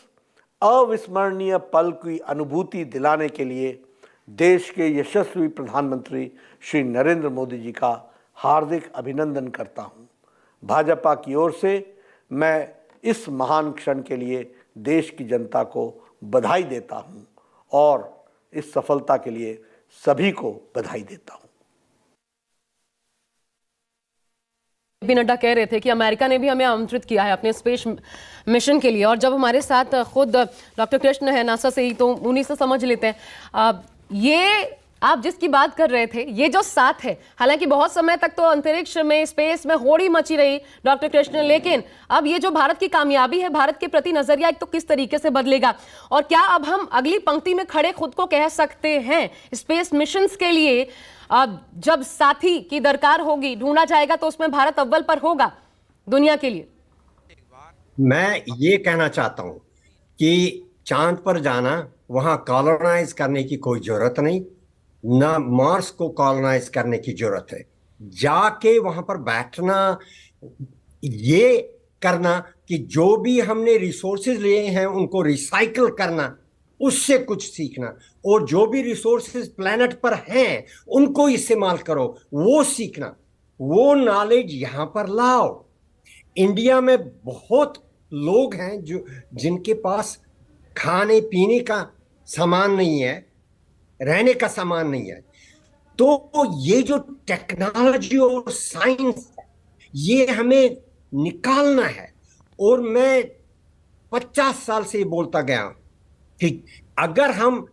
अविस्मरणीय पल की अनुभूति दिलाने के लिए देश के यशस्वी प्रधानमंत्री श्री नरेंद्र मोदी जी का हार्दिक अभिनंदन करता हूं। भाजपा की ओर से मैं इस महान क्षण के लिए देश की जनता को बधाई देता हूं और इस सफलता के लिए सभी को बधाई देता हूं। JP नड्डा कह रहे थे कि अमेरिका ने भी हमें आमंत्रित किया है अपने स्पेस मिशन के लिए, और जब हमारे साथ खुद डॉक्टर कृष्ण है नासा से ही, तो उन्हीं से समझ लेते हैं। ये आप जिसकी बात कर रहे थे, ये जो साथ है, हालांकि बहुत समय तक तो अंतरिक्ष में, स्पेस में होड़ी मची रही डॉक्टर कृष्ण, लेकिन अब ये जो भारत की कामयाबी है, भारत के प्रति नजरिया एक तो किस तरीके से बदलेगा, और क्या अब हम अगली पंक्ति में खड़े खुद को कह सकते हैं स्पेस मिशंस के लिए? अब जब साथी की दरकार होगी, ढूंढा जाएगा, तो उसमें भारत अव्वल पर होगा दुनिया के लिए। मैं ये कहना चाहता हूं कि चांद पर जाना, वहां कॉलोनाइज करने की कोई जरूरत नहीं, ना मार्स को कॉलोनाइज करने की जरूरत है। जाके वहां पर बैठना, ये करना कि जो भी हमने रिसोर्सेज लिए हैं उनको रिसाइकल करना, उससे कुछ सीखना, और जो भी रिसोर्सेज प्लेनेट पर हैं उनको इस्तेमाल करो, वो सीखना, वो नॉलेज यहां पर लाओ। इंडिया में बहुत लोग हैं जो जिनके पास खाने पीने का सामान नहीं है, रहने का सामान नहीं है, तो ये जो टेक्नोलॉजी और साइंस ये हमें निकालना है। और मैं 50 साल से बोलता गया कि अगर हम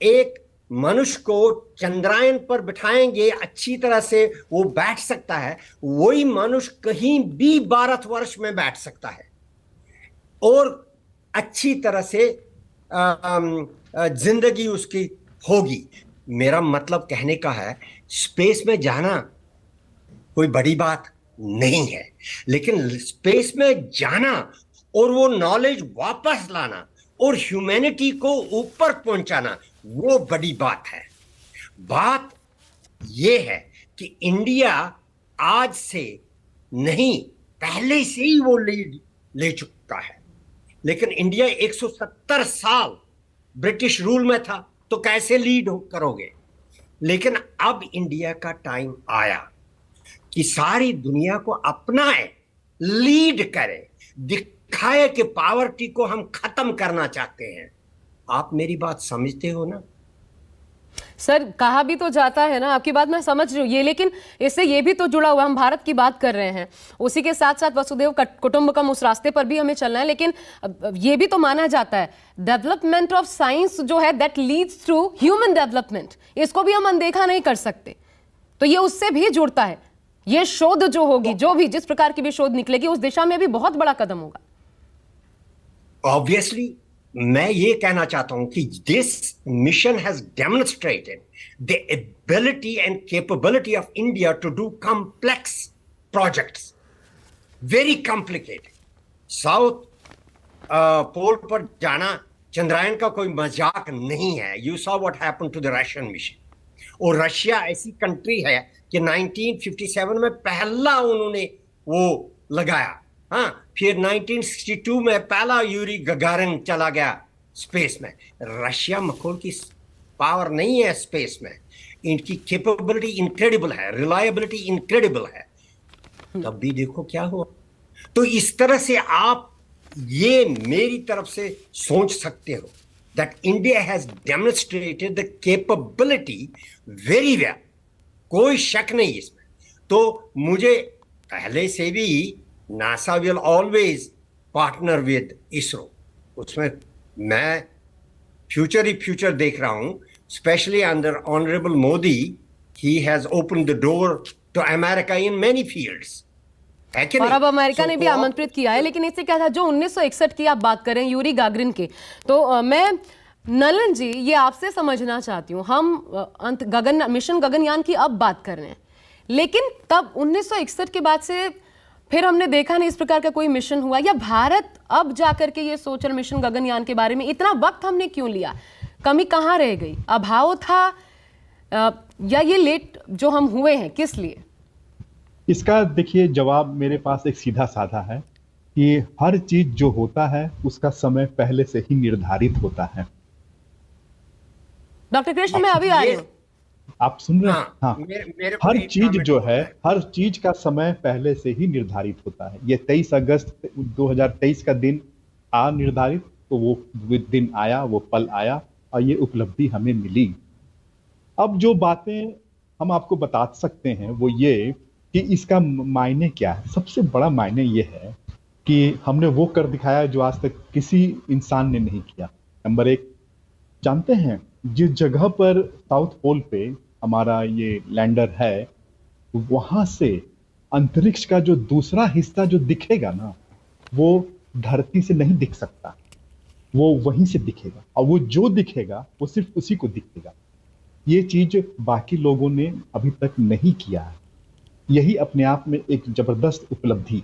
एक मनुष्य को चंद्रायन पर बिठाएंगे, अच्छी तरह से वो बैठ सकता है, वही मनुष्य कहीं भी भारतवर्ष में बैठ सकता है और अच्छी तरह से जिंदगी उसकी होगी। मेरा मतलब कहने का है, स्पेस में जाना कोई बड़ी बात नहीं है, लेकिन स्पेस में जाना और वो नॉलेज वापस लाना और ह्यूमैनिटी को ऊपर पहुंचाना, वो बड़ी बात है। बात ये है कि इंडिया आज से नहीं, पहले से ही वो लीड ले चुका है, लेकिन इंडिया 170 साल ब्रिटिश रूल में था, तो कैसे लीड करोगे? लेकिन अब इंडिया का टाइम आया कि सारी दुनिया को अपनाए, लीड करे, खाए के पावर्टी को हम खत्म करना चाहते हैं। आप मेरी बात समझते हो ना? सर कहा भी तो जाता है ना, आपकी बात मैं समझ रही हूँ ये, लेकिन इससे ये भी तो जुड़ा हुआ, हम भारत की बात कर रहे हैं, उसी के साथ साथ वसुधैव कुटुंबकम उस रास्ते पर भी हमें चलना है। लेकिन ये भी तो माना जाता है डेवलपमेंट ऑफ साइंस जो है that leads through human development, इसको भी हम अनदेखा नहीं कर सकते। तो ये उससे भी जुड़ता है। ये शोध जो होगी, जो भी जिस प्रकार की भी शोध निकलेगी, उस दिशा में भी बहुत बड़ा कदम होगा। ऑब्वियसली मैं ये कहना चाहता हूं कि this mission has demonstrated the ability and capability of India to do complex projects, very complicated. South pole पर जाना चंद्रयान का कोई मजाक नहीं है। You saw what happened to the Russian mission. और रशिया ऐसी कंट्री है कि 1957 में पहला उन्होंने वो लगाया, हाँ, फिर 1962 में पहला यूरी गगारिन चला गया स्पेस में। रशिया मखोल की पावर नहीं है स्पेस में, इनकी कैपेबिलिटी इनक्रेडिबल है, रिलायबिलिटी इनक्रेडिबल है। तब भी देखो क्या हुआ। तो इस तरह से आप ये मेरी तरफ से सोच सकते हो that India has demonstrated the capability very well, कोई शक नहीं इसमें। तो मुझे पहले से भी NASA will always partner with ISRO, उसमें मैं फ्यूचर ही फ्यूचर देख रहा हूं। Specially under honourable Modi, he has open the door to America in many fields. और अब अमेरिका ने भी आमंत्रित किया है। लेकिन इससे क्या था, जो 1961 की आप बात करें यूरी गागरिन के, तो मैं नलन जी ये आपसे समझना चाहती हूँ। हम मिशन गगनयान की अब बात कर रहे हैं, लेकिन तब 1961 के बाद से फिर हमने देखा नहीं इस प्रकार का कोई मिशन हुआ, या भारत अब जाकर के ये सोच रहा मिशन गगनयान के बारे में, इतना वक्त हमने क्यों लिया? कमी कहाँ रह गई? अभाव था या ये लेट जो हम हुए हैं, किस लिए? इसका देखिए जवाब मेरे पास एक सीधा साधा है कि हर चीज जो होता है उसका समय पहले से ही निर्धारित होता है। डॉक्टर कृष्ण मैं अभी आ रही हूँ, आप सुन रहे हैं? हाँ, हर चीज जो है, हर चीज का समय पहले से ही निर्धारित होता है। ये 23 अगस्त 2023 का दिन निर्धारित, तो वो दिन आया, वो पल आया और ये उपलब्धि हमें मिली। अब जो बातें हम आपको बता सकते हैं वो ये कि इसका मायने क्या है। सबसे बड़ा मायने ये है कि हमने वो कर दिखाया जो आज तक किसी इंसान ने नहीं किया। नंबर एक, जानते हैं जिस जगह पर साउथ पोल पे हमारा ये लैंडर है, वहां से अंतरिक्ष का जो दूसरा हिस्सा जो दिखेगा ना, वो धरती से नहीं दिख सकता, वो वहीं से दिखेगा, और वो जो दिखेगा वो सिर्फ उसी को दिखेगा। ये चीज बाकी लोगों ने अभी तक नहीं किया है। यही अपने आप में एक जबरदस्त उपलब्धि।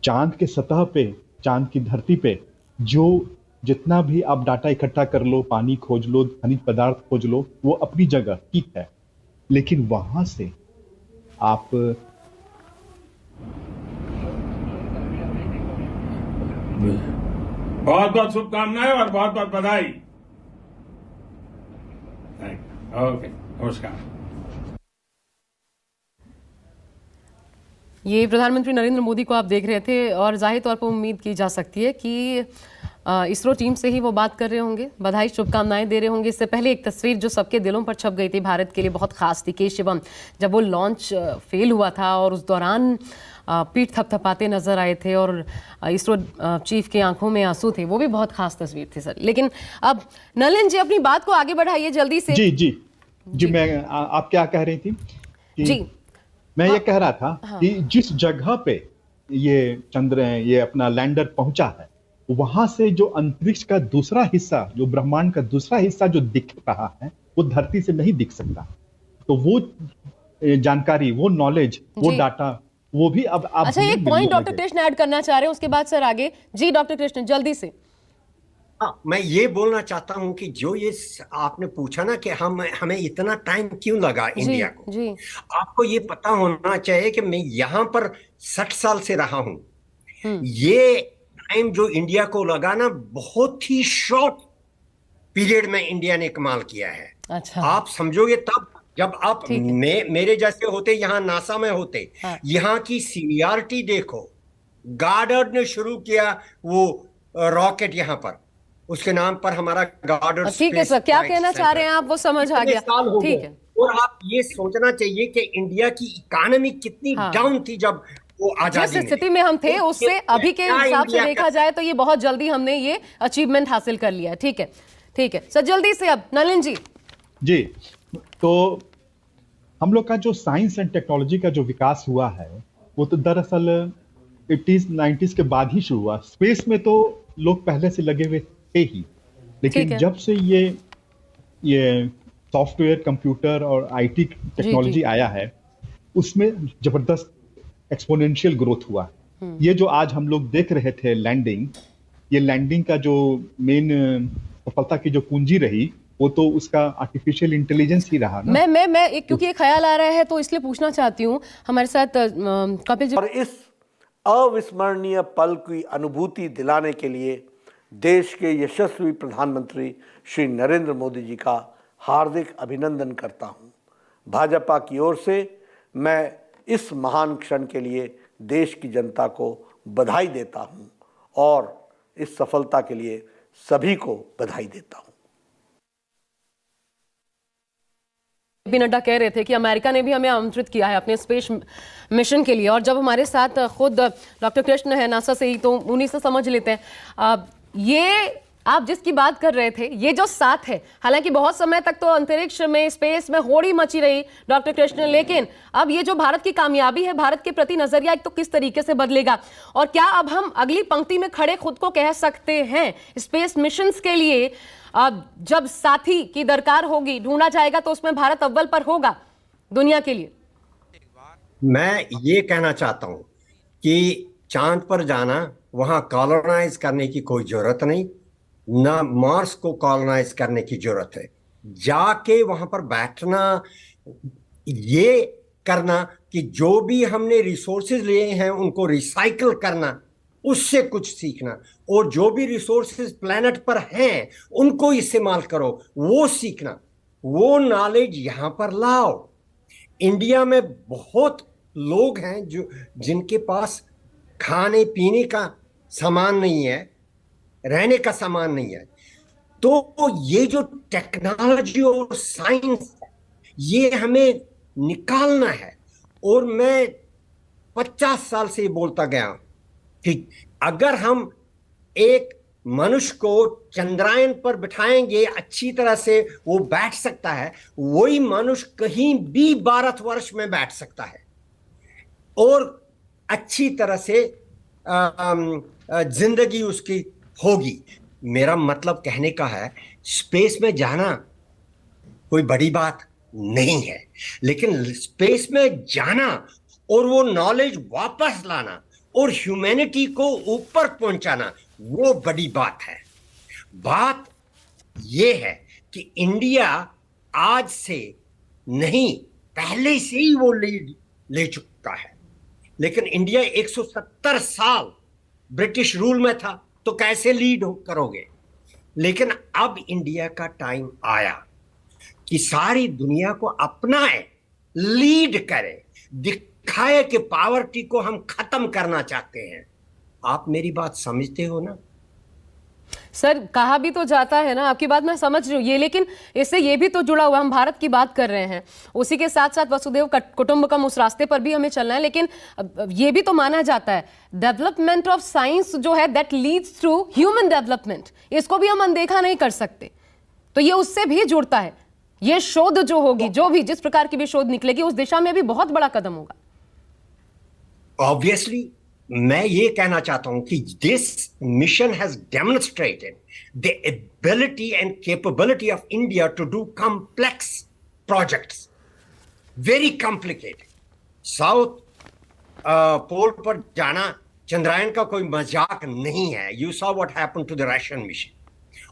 चांद के सतह पे, चांद की धरती पे जो जितना भी आप डाटा इकट्ठा कर लो, पानी खोज लो, खनिज पदार्थ खोज लो, वो अपनी जगह ठीक है, लेकिन वहां से आप बहुत बहुत शुभकामनाएं और बहुत बहुत बधाई। ओके, नमस्कार। ये प्रधानमंत्री नरेंद्र मोदी को आप देख रहे थे, और जाहिर तौर पर उम्मीद की जा सकती है कि इसरो टीम से ही वो बात कर रहे होंगे, बधाई शुभकामनाएं दे रहे होंगे। इससे पहले एक तस्वीर जो सबके दिलों पर छप गई थी, भारत के लिए बहुत खास थी, के शिवम जब वो लॉन्च फेल हुआ था और उस दौरान पीठ थपथपाते नजर आए थे और इसरो चीफ की आंखों में आंसू थे, वो भी बहुत खास तस्वीर थी सर। लेकिन अब नलिन जी अपनी बात को आगे बढ़ाइए जल्दी से। जी जी जी, मैं आप क्या कह रही थी? जी मैं ये कह रहा था कि जिस जगह पे ये अपना लैंडर पहुंचा है, वहां से जो अंतरिक्ष का दूसरा हिस्सा, जो ब्रह्मांड का दूसरा हिस्सा जो दिख रहा है, वो धरती से नहीं दिख सकता। तो वो जानकारी, वो नॉलेज, वो डाटा, वो भी अब आप अच्छा, एक पॉइंट डॉक्टर कृष्ण ऐड करना चाह रहे हैं, उसके बाद सर आगे। जी डॉक्टर कृष्ण जल्दी से। हाँ, मैं ये बोलना चाहता हूं कि जो ये आपने पूछा ना कि हमें इतना टाइम क्यों लगा इंडिया को, जी। आपको ये पता होना चाहिए कि मैं यहाँ पर 60 साल से रहा हूं। ये टाइम जो इंडिया को लगा ना, बहुत ही शॉर्ट पीरियड में इंडिया ने कमाल किया है। अच्छा। आप समझोगे तब जब आप मेरे जैसे होते, यहाँ नासा में होते। हाँ। यहाँ की सीनियरिटी देखो, गार्डर्ड ने शुरू किया वो रॉकेट यहाँ पर, उसके नाम पर हमारा गार्डर्ड। ठीक है सर, क्या कहना चाह रहे हैं आप वो समझ आ गया, ठीक है। और आप ये सोचना चाहिए कि इंडिया की इकोनॉमी कितनी डाउन थी जब वो आजादी जिस स्थिति में हम थे उससे अभी के हिसाब से देखा जाए तो ये बहुत जल्दी हमने ये अचीवमेंट हासिल कर लिया। ठीक है, ठीक है सर, जल्दी से अब नलिन जी। जी, तो हम लोग का जो साइंस एंड टेक्नोलॉजी का जो विकास हुआ है वो तो दरअसल 80s 90s के बाद ही शुरू हुआ। स्पेस में तो लोग पहले से लगे हुए थे ही, लेकिन जब से ये सॉफ्टवेयर, कंप्यूटर और आईटी टेक्नोलॉजी आया है उसमें जबरदस्त एक्सपोनेंशियल ग्रोथ हुआ। ये जो आज हम लोग देख रहे थे लैंडिंग, ये लैंडिंग का जो मेन सफलता की जो कुंजी रही वो तो उसका आर्टिफिशियल इंटेलिजेंस ही रहा ना। मैं क्योंकि ये ख्याल आ रहा है तो इसलिए पूछना चाहती हूँ हमारे साथ कपिल जी। और इस अविस्मरणीय पल की अनुभूति दिलाने के लिए देश के यशस्वी प्रधानमंत्री श्री नरेंद्र मोदी जी का हार्दिक अभिनंदन करता हूं। भाजपा की ओर से मैं इस महान क्षण के लिए देश की जनता को बधाई देता हूं और इस सफलता के लिए सभी को बधाई देता हूं। नड्डा कह रहे थे कि अमेरिका ने भी हमें आमंत्रित किया है अपने स्पेस मिशन के लिए, और जब हमारे साथ खुद डॉक्टर कृष्ण है नासा से ही, तो उन्हीं से समझ लेते हैं। ये आप जिसकी बात कर रहे थे, ये जो साथ है, हालांकि बहुत समय तक तो अंतरिक्ष में, स्पेस में होड़ी मची रही डॉक्टर कृष्ण, लेकिन अब ये जो भारत की कामयाबी है, भारत के प्रति नजरिया एक तो किस तरीके से बदलेगा, और क्या अब हम अगली पंक्ति में खड़े खुद को कह सकते हैं स्पेस मिशंस के लिए? अब जब साथी की दरकार होगी, ढूंढा जाएगा, तो उसमें भारत अव्वल पर होगा दुनिया के लिए। मैं ये कहना चाहता हूं कि चांद पर जाना, वहां कॉलोनाइज करने की कोई जरूरत नहीं, ना मार्स को कॉलोनाइज करने की जरूरत है। जाके वहां पर बैठना, ये करना कि जो भी हमने रिसोर्सेज लिए हैं उनको रिसाइकल करना, उससे कुछ सीखना, और जो भी रिसोर्सेज प्लेनेट पर हैं उनको इस्तेमाल करो, वो सीखना, वो नॉलेज यहां पर लाओ। इंडिया में बहुत लोग हैं जो जिनके पास खाने पीने का सामान नहीं है, रहने का सामान नहीं है, तो ये जो टेक्नोलॉजी और साइंस ये हमें निकालना है। और मैं 50 साल से बोलता गया कि अगर हम एक मनुष्य को चंद्रायन पर बिठाएंगे, अच्छी तरह से वो बैठ सकता है, वही मनुष्य कहीं भी भारतवर्ष में बैठ सकता है और अच्छी तरह से जिंदगी उसकी होगी। मेरा मतलब कहने का है, स्पेस में जाना कोई बड़ी बात नहीं है, लेकिन स्पेस में जाना और वो नॉलेज वापस लाना और ह्यूमैनिटी को ऊपर पहुंचाना, वो बड़ी बात है। बात ये है कि इंडिया आज से नहीं, पहले से ही वो लीड ले चुका है, लेकिन इंडिया 170 साल ब्रिटिश रूल में था, तो कैसे लीड करोगे? लेकिन अब इंडिया का टाइम आया कि सारी दुनिया को अपनाए, लीड करे, दिखाए कि पॉवर्टी को हम खत्म करना चाहते हैं। आप मेरी बात समझते हो ना? सर, कहा भी तो जाता है ना, आपकी बात मैं समझ रही हूँ ये, लेकिन इससे ये भी तो जुड़ा हुआ, हम भारत की बात कर रहे हैं, उसी के साथ साथ वसुधैव कुटुंबकम उस रास्ते पर भी हमें चलना है। लेकिन ये भी तो माना जाता है डेवलपमेंट ऑफ साइंस जो है that leads through human development, इसको भी हम अनदेखा नहीं कर सकते। तो ये उससे भी जुड़ता है। ये शोध जो होगी, जो भी जिस प्रकार की भी शोध निकलेगी, उस दिशा में भी बहुत बड़ा कदम होगा। ऑब्वियसली मैं ये कहना चाहता हूं कि this mission has demonstrated the ability and capability of India to do complex projects, very complicated. South pole पर जाना चंद्रायन का कोई मजाक नहीं है। You saw what happened to the Russian mission.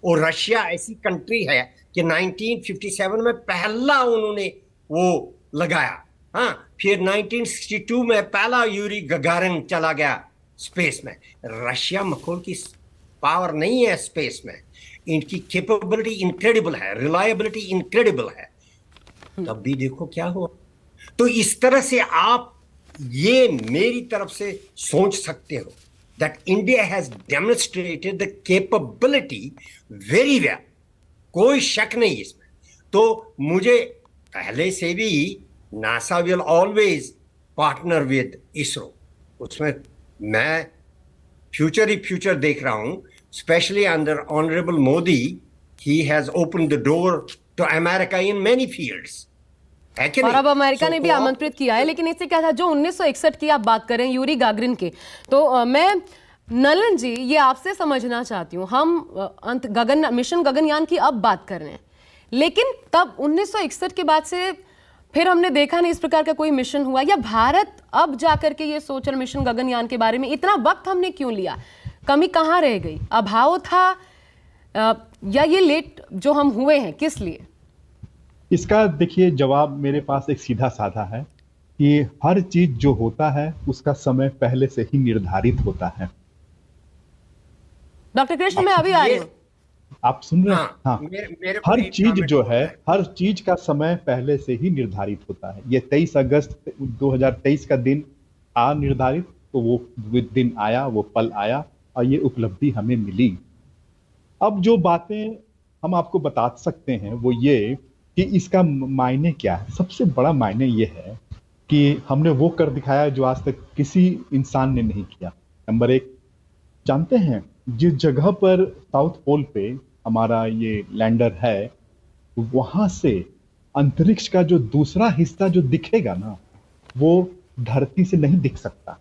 और रशिया ऐसी कंट्री है कि 1957 में पहला उन्होंने वो लगाया, हाँ, फिर 1962 में पहला यूरी गगारिन चला गया स्पेस में। रशिया मखोल की पावर नहीं है स्पेस में, इनकी कैपेबिलिटी इनक्रेडिबल है, रिलायबिलिटी इनक्रेडिबल है। तब भी देखो क्या हुआ। तो इस तरह से आप ये मेरी तरफ से सोच सकते हो that India has demonstrated the capability very well. कोई शक नहीं इसमें। तो मुझे पहले से भी NASA will always partner with ISRO, उसमें मैं फ्यूचर ही फ्यूचर देख रहा हूं। Specially under honourable Modi, he has open the door to America in many fields. और अब अमेरिका ने भी आमंत्रित किया है। लेकिन इससे क्या था, जो 1961 की आप बात करें यूरी गागरिन के, तो मैं नलन जी ये आपसे समझना चाहती हूँ। हम मिशन गगनयान की अब बात कर रहे हैं, लेकिन तब 1961 के बाद से फिर हमने देखा नहीं इस प्रकार का कोई मिशन हुआ, या भारत अब जाकर के ये सोच रहा मिशन गगनयान के बारे में, इतना वक्त हमने क्यों लिया? कमी कहाँ रह गई? अभाव था या ये लेट जो हम हुए हैं, किस लिए? इसका देखिए जवाब मेरे पास एक सीधा साधा है कि हर चीज जो होता है उसका समय पहले से ही निर्धारित होता है। डॉक्टर कृष्ण, मैं अभी आ रही हूँ, आप सुन रहे हैं? हाँ, हर चीज जो है, हर चीज का समय पहले से ही निर्धारित होता है। ये 23 अगस्त 2023 का दिन निर्धारित, तो वो दिन आया, वो पल आया और ये उपलब्धि हमें मिली। अब जो बातें हम आपको बता सकते हैं वो ये कि इसका मायने क्या है। सबसे बड़ा मायने ये है कि हमने वो कर दिखाया जो आज तक किसी इंसान ने नहीं किया। नंबर 1, जानते हैं जिस जगह पर साउथ पोल पे हमारा ये लैंडर है, वहां से अंतरिक्ष का जो दूसरा हिस्सा जो दिखेगा ना, वो धरती से नहीं दिख सकता,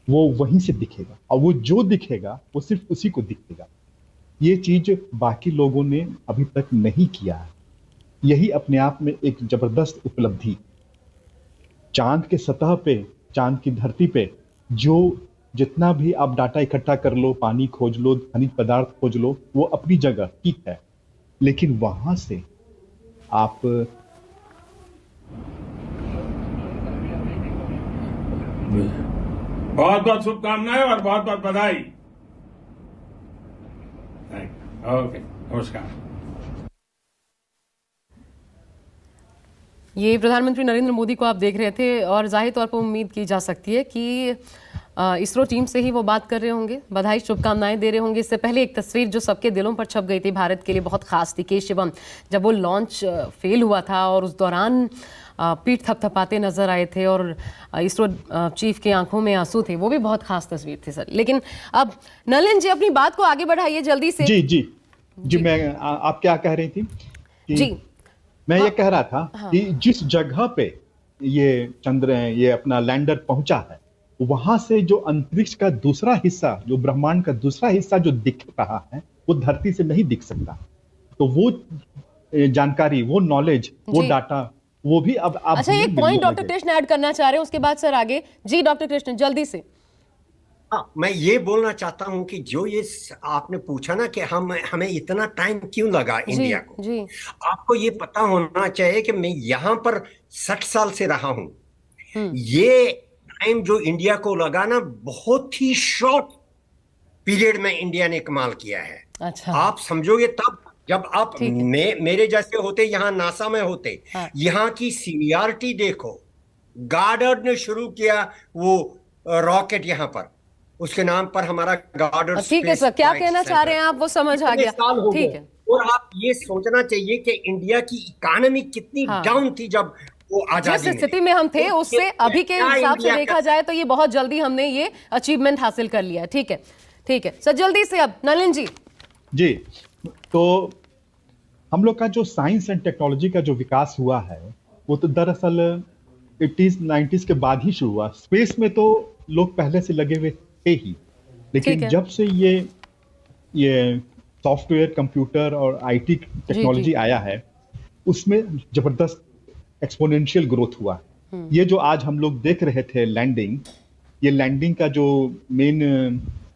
वो वहीं से दिखेगा, और वो जो दिखेगा वो सिर्फ उसी को दिखेगा। ये चीज बाकी लोगों ने अभी तक नहीं किया है। यही अपने आप में एक जबरदस्त उपलब्धि। चांद के सतह पे, चांद की धरती पे जो जितना भी आप डाटा इकट्ठा कर लो, पानी खोज लो, खनिज पदार्थ खोज लो, वो अपनी जगह ठीक है, लेकिन वहां से आप बहुत बहुत शुभकामनाएं और बहुत बहुत बधाई। ओके, नमस्कार। ये प्रधानमंत्री नरेंद्र मोदी को आप देख रहे थे, और जाहिर तौर पर उम्मीद की जा सकती है कि इसरो टीम से ही वो बात कर रहे होंगे, बधाई शुभकामनाएं दे रहे होंगे। इससे पहले एक तस्वीर जो सबके दिलों पर छप गई थी, भारत के लिए बहुत खास थी, के शिवम जब वो लॉन्च फेल हुआ था और उस दौरान पीठ थपथपाते नजर आए थे और इसरो चीफ के आंखों में आंसू थे, वो भी बहुत खास तस्वीर थी सर। लेकिन अब नलिन जी अपनी बात को आगे बढ़ाइए जल्दी से। जी मैं आप क्या कह रही थी? जी मैं ये कह रहा था कि जिस जगह पे ये अपना लैंडर पहुंचा है, वहां से जो अंतरिक्ष का दूसरा हिस्सा, जो ब्रह्मांड का दूसरा हिस्सा जो दिख रहा है, वो धरती से नहीं दिख सकता। तो वो जानकारी, वो नॉलेज, वो डाटा, वो भी अब आप अच्छा, एक पॉइंट डॉक्टर कृष्ण ऐड करना चाह रहे हैं, उसके बाद सर आगे। जी डॉक्टर कृष्ण जल्दी से। मैं ये बोलना चाहता हूं कि जो ये आपने पूछा ना कि हमें इतना टाइम क्यों लगा इंडिया को, जी। आपको ये पता होना चाहिए कि मैं यहाँ पर 60 साल से रहा हूं। ये टाइम जो इंडिया को लगा ना, बहुत ही शॉर्ट पीरियड में इंडिया ने कमाल किया है। अच्छा। आप समझोगे तब जब आप मेरे जैसे होते, यहाँ नासा में होते। यहाँ की सीनियरिटी देखो, गार्डर ने शुरू किया वो रॉकेट यहाँ पर, उसके नाम पर हमारा गार्डर। ठीक है सर, क्या कहना चाह रहे हैं आप वो समझ आ गया। ठीक है, और आप ये सोचना चाहिए कि इंडिया की इकोनॉमी कितनी डाउन थी जब वो आजादी जिस स्थिति में हम थे, उससे अभी के हिसाब से देखा जाए तो ये बहुत जल्दी हमने ये अचीवमेंट हासिल कर लिया। ठीक है, ठीक है सर, जल्दी से अब नलिन जी। जी, तो हम लोग का जो साइंस एंड टेक्नोलॉजी का जो विकास हुआ है, वो तो दरअसल 80s 90s के बाद ही शुरू हुआ। स्पेस में तो लोग पहले से लगे हुए थे ही, लेकिन जब से ये सॉफ्टवेयर, कंप्यूटर और आईटी टेक्नोलॉजी आया है, उसमें जबरदस्त एक्सपोनेंशियल ग्रोथ हुआ। ये जो आज हम लोग देख रहे थे लैंडिंग, ये लैंडिंग का जो मेन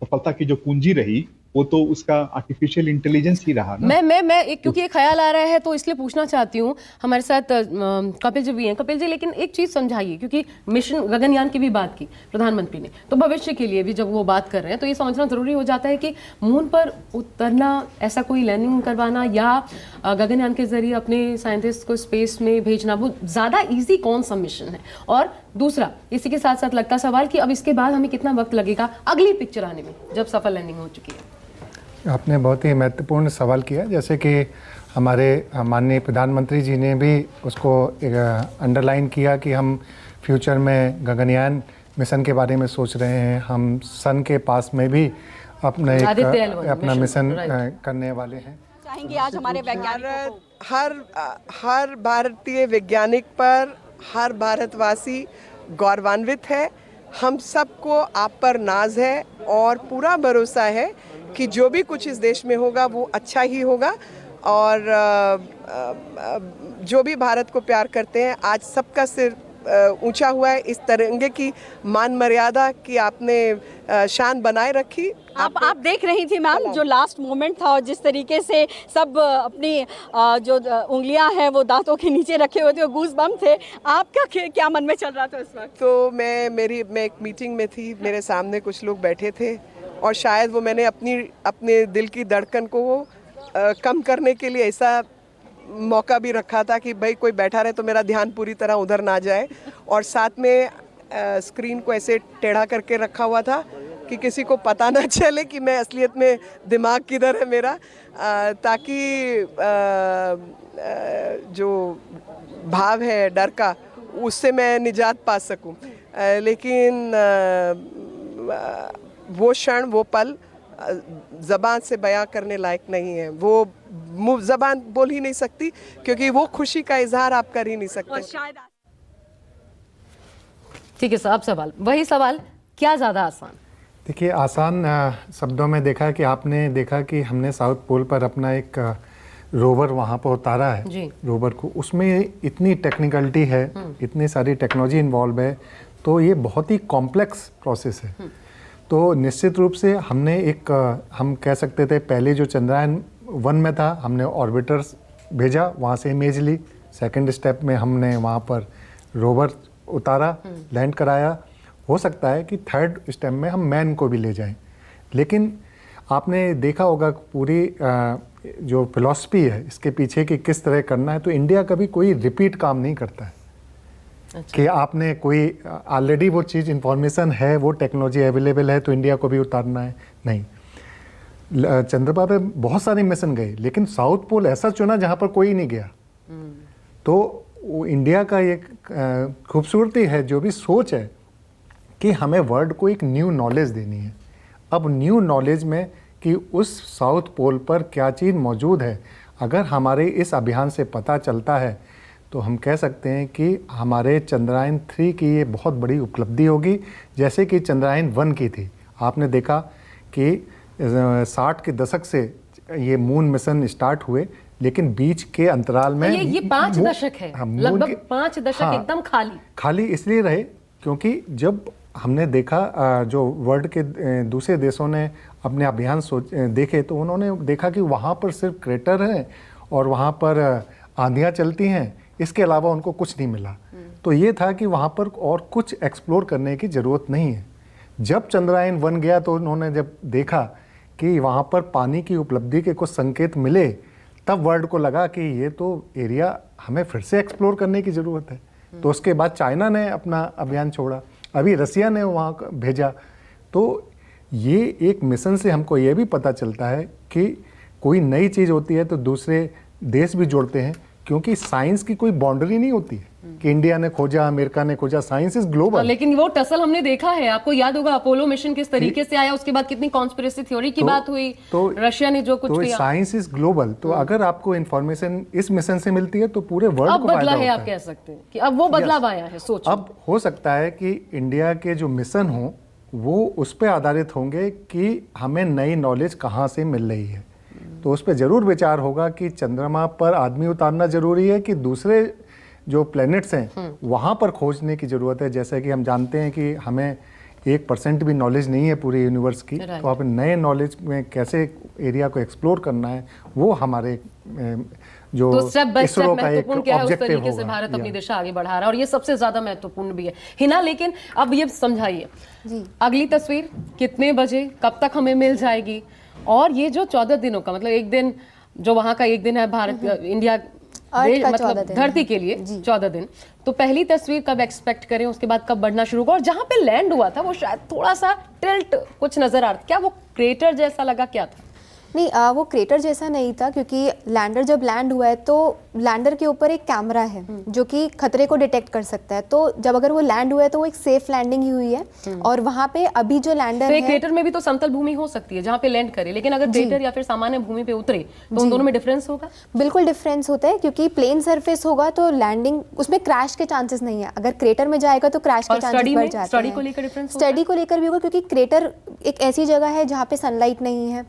सफलता की जो कुंजी रही, वो तो उसका आर्टिफिशियल इंटेलिजेंस ही रहा ना। मैं एक, क्योंकि एक ख्याल आ रहा है तो इसलिए पूछना चाहती हूँ। हमारे साथ कपिल जी भी हैं। कपिल जी, लेकिन एक चीज़ समझाइए, क्योंकि मिशन गगनयान की भी बात की प्रधानमंत्री ने, तो भविष्य के लिए भी जब वो बात कर रहे हैं तो ये समझना जरूरी हो जाता है कि मून पर उतरना, ऐसा कोई लैंडिंग करवाना या गगनयान के जरिए अपने साइंटिस्ट को स्पेस में भेजना, वो ज़्यादा ईजी कौन सा मिशन है? और दूसरा इसी के साथ साथ लगता सवाल कि अब इसके बाद हमें कितना वक्त लगेगा अगली पिक्चर आने में जब सफल लैंडिंग हो चुकी है? आपने बहुत ही महत्वपूर्ण सवाल किया, जैसे कि हमारे माननीय प्रधानमंत्री जी ने भी उसको अंडरलाइन किया कि हम फ्यूचर में गगनयान मिशन के बारे में सोच रहे हैं, हम सन के पास में भी अपना मिशन करने वाले हैं। चाहेंगे आज हमारे वैज्ञानिकों को हर भारतीय वैज्ञानिक पर हर भारतवासी गौरवान्वित है। हम सबको आप पर नाज है और पूरा भरोसा है कि जो भी कुछ इस देश में होगा वो अच्छा ही होगा। और जो भी भारत को प्यार करते हैं, आज सबका सिर ऊंचा हुआ है। इस तिरंगे की मान मर्यादा की आपने शान बनाए रखी। आप देख रही थी मैम जो लास्ट मोमेंट था और जिस तरीके से सब अपनी जो उंगलियां हैं वो दांतों के नीचे रखे हुए थे, वो गूज बम्प थे। आपका क्या मन में चल रहा था इस वक्त? तो मैं एक मीटिंग में थी, मेरे सामने कुछ लोग बैठे थे और शायद वो मैंने अपने दिल की धड़कन को कम करने के लिए ऐसा मौका भी रखा था कि भाई कोई बैठा रहे तो मेरा ध्यान पूरी तरह उधर ना जाए। और साथ में स्क्रीन को ऐसे टेढ़ा करके रखा हुआ था कि किसी को पता ना चले कि मैं असलियत में दिमाग किधर है मेरा, ताकि जो भाव है डर का उससे मैं निजात पा सकूं। लेकिन वो क्षण, वो पल ज़बान से बयां करने लायक नहीं है। वो ज़बान बोल ही नहीं सकती क्योंकि वो खुशी का इजहार आप कर ही नहीं सकते। ठीक है साहब, सवाल वही सवाल, क्या ज़्यादा आसान? देखिए, आसान शब्दों में देखा कि आपने देखा कि हमने साउथ पोल पर अपना एक रोवर वहाँ पर उतारा है जी। रोवर को, उसमें इतनी टेक्निकलिटी है, इतनी सारी टेक्नोलॉजी इन्वॉल्व है, तो ये बहुत ही कॉम्प्लेक्स प्रोसेस है। तो निश्चित रूप से हमने हम कह सकते थे पहले जो चंद्रयान 1 में था, हमने ऑर्बिटर्स भेजा, वहाँ से इमेज ली। सेकंड स्टेप में हमने वहाँ पर रोवर उतारा, लैंड कराया। हो सकता है कि थर्ड स्टेप में हम मैन को भी ले जाएं। लेकिन आपने देखा होगा पूरी जो फिलॉसफी है इसके पीछे कि किस तरह करना है, तो इंडिया कभी कोई रिपीट काम नहीं करता है। अच्छा। कि आपने कोई ऑलरेडी वो चीज़ इंफॉर्मेशन है, वो टेक्नोलॉजी अवेलेबल है तो इंडिया को भी उतारना है, नहीं। चंद्रमा पे बहुत सारे मिशन गए, लेकिन साउथ पोल ऐसा चुना जहाँ पर कोई नहीं गया। तो वो इंडिया का एक खूबसूरती है, जो भी सोच है कि हमें वर्ल्ड को एक न्यू नॉलेज देनी है। अब न्यू नॉलेज में कि उस साउथ पोल पर क्या चीज़ मौजूद है, अगर हमारे इस अभियान से पता चलता है तो हम कह सकते हैं कि हमारे चंद्रयान 3 की ये बहुत बड़ी उपलब्धि होगी, जैसे कि चंद्रयान 1 की थी। आपने देखा कि 60 के दशक से ये मून मिशन स्टार्ट हुए, लेकिन बीच के अंतराल में ये 5 दशक है, लगभग 5 दशक एकदम खाली इसलिए रहे क्योंकि जब हमने देखा जो वर्ल्ड के दूसरे देशों ने अपने अभियान देखे, तो उन्होंने देखा कि वहाँ पर सिर्फ क्रेटर हैं और वहाँ पर आंधियाँ चलती हैं, इसके अलावा उनको कुछ नहीं मिला। तो ये था कि वहाँ पर और कुछ एक्सप्लोर करने की ज़रूरत नहीं है। जब चंद्रयान 1 गया तो उन्होंने जब देखा कि वहाँ पर पानी की उपलब्धि के कुछ संकेत मिले, तब वर्ल्ड को लगा कि ये तो एरिया हमें फिर से एक्सप्लोर करने की ज़रूरत है। तो उसके बाद चाइना ने अपना अभियान छोड़ा, अभी रसिया ने वहाँ भेजा। तो ये एक मिशन से हमको ये भी पता चलता है कि कोई नई चीज़ होती है तो दूसरे देश भी जोड़ते हैं, क्योंकि साइंस की कोई बाउंड्री नहीं होती है कि इंडिया ने खोजा, अमेरिका ने खोजा, साइंस इज ग्लोबल। लेकिन वो टसल हमने देखा है, आपको याद होगा अपोलो मिशन किस तरीके से आया, उसके बाद कितनी कॉन्स्पिरेसी थ्योरी की बात हुई, तो रशिया ने जो कुछ किया। साइंस इज ग्लोबल, तो अगर आपको इन्फॉर्मेशन इस मिशन से मिलती है तो पूरे वर्ल्ड को फायदा होता है। आप कह सकते हैं कि अब वो बदलाव आया है। सोच अब हो सकता है कि इंडिया के जो मिशन हो वो उस पर आधारित होंगे कि हमें नई नॉलेज कहाँ से मिल रही है। तो उस पर ज़रूर विचार होगा कि चंद्रमा पर आदमी उतारना ज़रूरी है कि दूसरे जो प्लैनेट्स हैं वहाँ पर खोजने की ज़रूरत है। जैसे कि हम जानते हैं कि हमें 1% भी नॉलेज नहीं है पूरी यूनिवर्स की, तो आप नए नॉलेज में कैसे एरिया को एक्सप्लोर करना है, वो हमारे जो इसरो का एक ऑब्जेक्टिव होगा। से भारत अपनी दिशा आगे बढ़ा रहा है और ये सबसे ज़्यादा महत्वपूर्ण भी है। हिना, लेकिन अब ये समझाइए, अगली तस्वीर कितने बजे, कब तक हमें मिल जाएगी? और ये जो 14 दिनों का मतलब एक दिन जो वहाँ का एक दिन है भारत इंडिया अर्थ का मतलब 14 दिन धरती के लिए 14 दिन। तो पहली तस्वीर कब एक्सपेक्ट करें, उसके बाद कब बढ़ना शुरू होगा? और जहां पे लैंड हुआ था वो शायद थोड़ा सा टिल्ट कुछ नजर आ रहा था, क्या वो क्रेटर जैसा लगा, क्या था? नहीं, वो क्रेटर जैसा नहीं था, क्योंकि लैंडर जब लैंड हुआ है तो लैंडर के ऊपर एक कैमरा है जो कि खतरे को डिटेक्ट कर सकता है। तो जब अगर वो लैंड हुआ है तो वो एक सेफ लैंडिंग ही हुई है। और वहाँ पे अभी जो लैंडर है, क्रेटर में भी तो समतल भूमि हो सकती है जहाँ पे लैंड करे, लेकिन अगर क्रेटर या फिर सामान्य भूमि पे उतरे तो उन दोनों में डिफरेंस होगा? बिल्कुल डिफरेंस होता है, क्योंकि प्लेन सरफेस होगा तो लैंडिंग उसमें क्रैश के चांसेस नहीं है। अगर क्रेटर में जाएगा तो क्रैश के चांसेस बढ़ जाते हैं। स्टडी को लेकर डिफरेंस? स्टडी को लेकर भी होगा, क्योंकि क्रेटर एक ऐसी जगह है जहाँ पे सनलाइट नहीं है,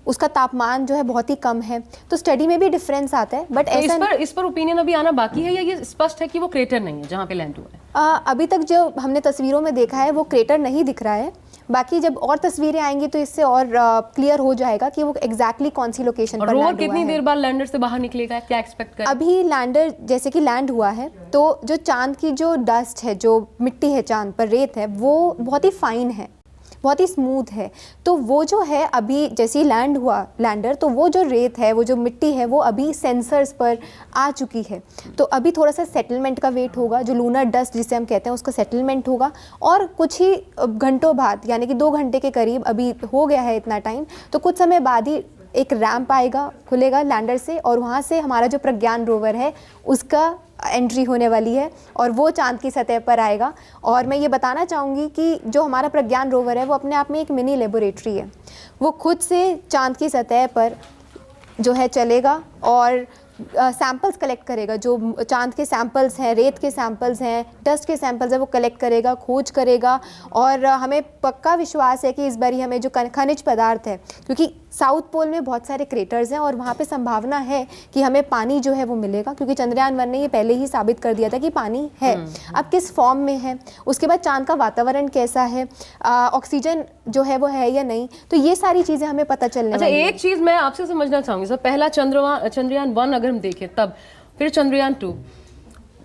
उसका तापमान जो है बहुत ही कम है, तो स्टडी में भी डिफरेंस आता है। बट तो इस पर ओपिनियन अभी आना बाकी है, या ये स्पष्ट है कि वो क्रेटर नहीं है जहाँ पे लैंड हुआ है? अभी तक जो हमने तस्वीरों में देखा है वो क्रेटर नहीं दिख रहा है। बाकी जब और तस्वीरें आएंगी तो इससे और क्लियर हो जाएगा कि वो एग्जैक्टली कौन सी लोकेशन पर लैंड हुआ है। कितनी देर बाद लैंडर से बाहर निकलेगा, क्या एक्सपेक्ट करें? अभी लैंडर जैसे कि लैंड हुआ है तो जो चांद की जो डस्ट है, जो मिट्टी है चांद पर, रेत है, वो बहुत ही फाइन है, बहुत ही स्मूथ है। तो वो जो है अभी जैसे ही लैंड हुआ लैंडर, तो वो जो रेत है, वो जो मिट्टी है, वो अभी सेंसर्स पर आ चुकी है। तो अभी थोड़ा सा सेटलमेंट का वेट होगा, जो लूनर डस्ट जिसे हम कहते हैं उसका सेटलमेंट होगा। और कुछ ही घंटों बाद, यानी कि 2 घंटे के करीब अभी हो गया है इतना टाइम, तो कुछ समय बाद ही एक रैंप आएगा, खुलेगा लैंडर से, और वहाँ से हमारा जो प्रज्ञान रोवर है उसका एंट्री होने वाली है और वो चांद की सतह पर आएगा। और मैं ये बताना चाहूँगी कि जो हमारा प्रज्ञान रोवर है वो अपने आप में एक मिनी लेबोरेटरी है। वो खुद से चांद की सतह पर जो है चलेगा और सैंपल्स कलेक्ट करेगा। जो चांद के सैंपल्स हैं, रेत के सैंपल्स हैं, डस्ट के सैंपल्स हैं, वो कलेक्ट करेगा, खोज करेगा। और हमें पक्का विश्वास है कि इस बार हमें जो खनिज पदार्थ है, क्योंकि साउथ पोल में बहुत सारे क्रेटर्स हैं और वहाँ पे संभावना है कि हमें पानी जो है वो मिलेगा, क्योंकि चंद्रयान 1 ने ये पहले ही साबित कर दिया था कि पानी है। अब किस फॉर्म में है, उसके बाद चांद का वातावरण कैसा है, ऑक्सीजन जो है वो है या नहीं, तो ये सारी चीज़ें हमें पता चलने वाली हैं। एक चीज़ मैं आपसे समझना चाहूँगी सर, पहला चंद्रयान 1 अगर हम देखें तब, फिर चंद्रयान 2,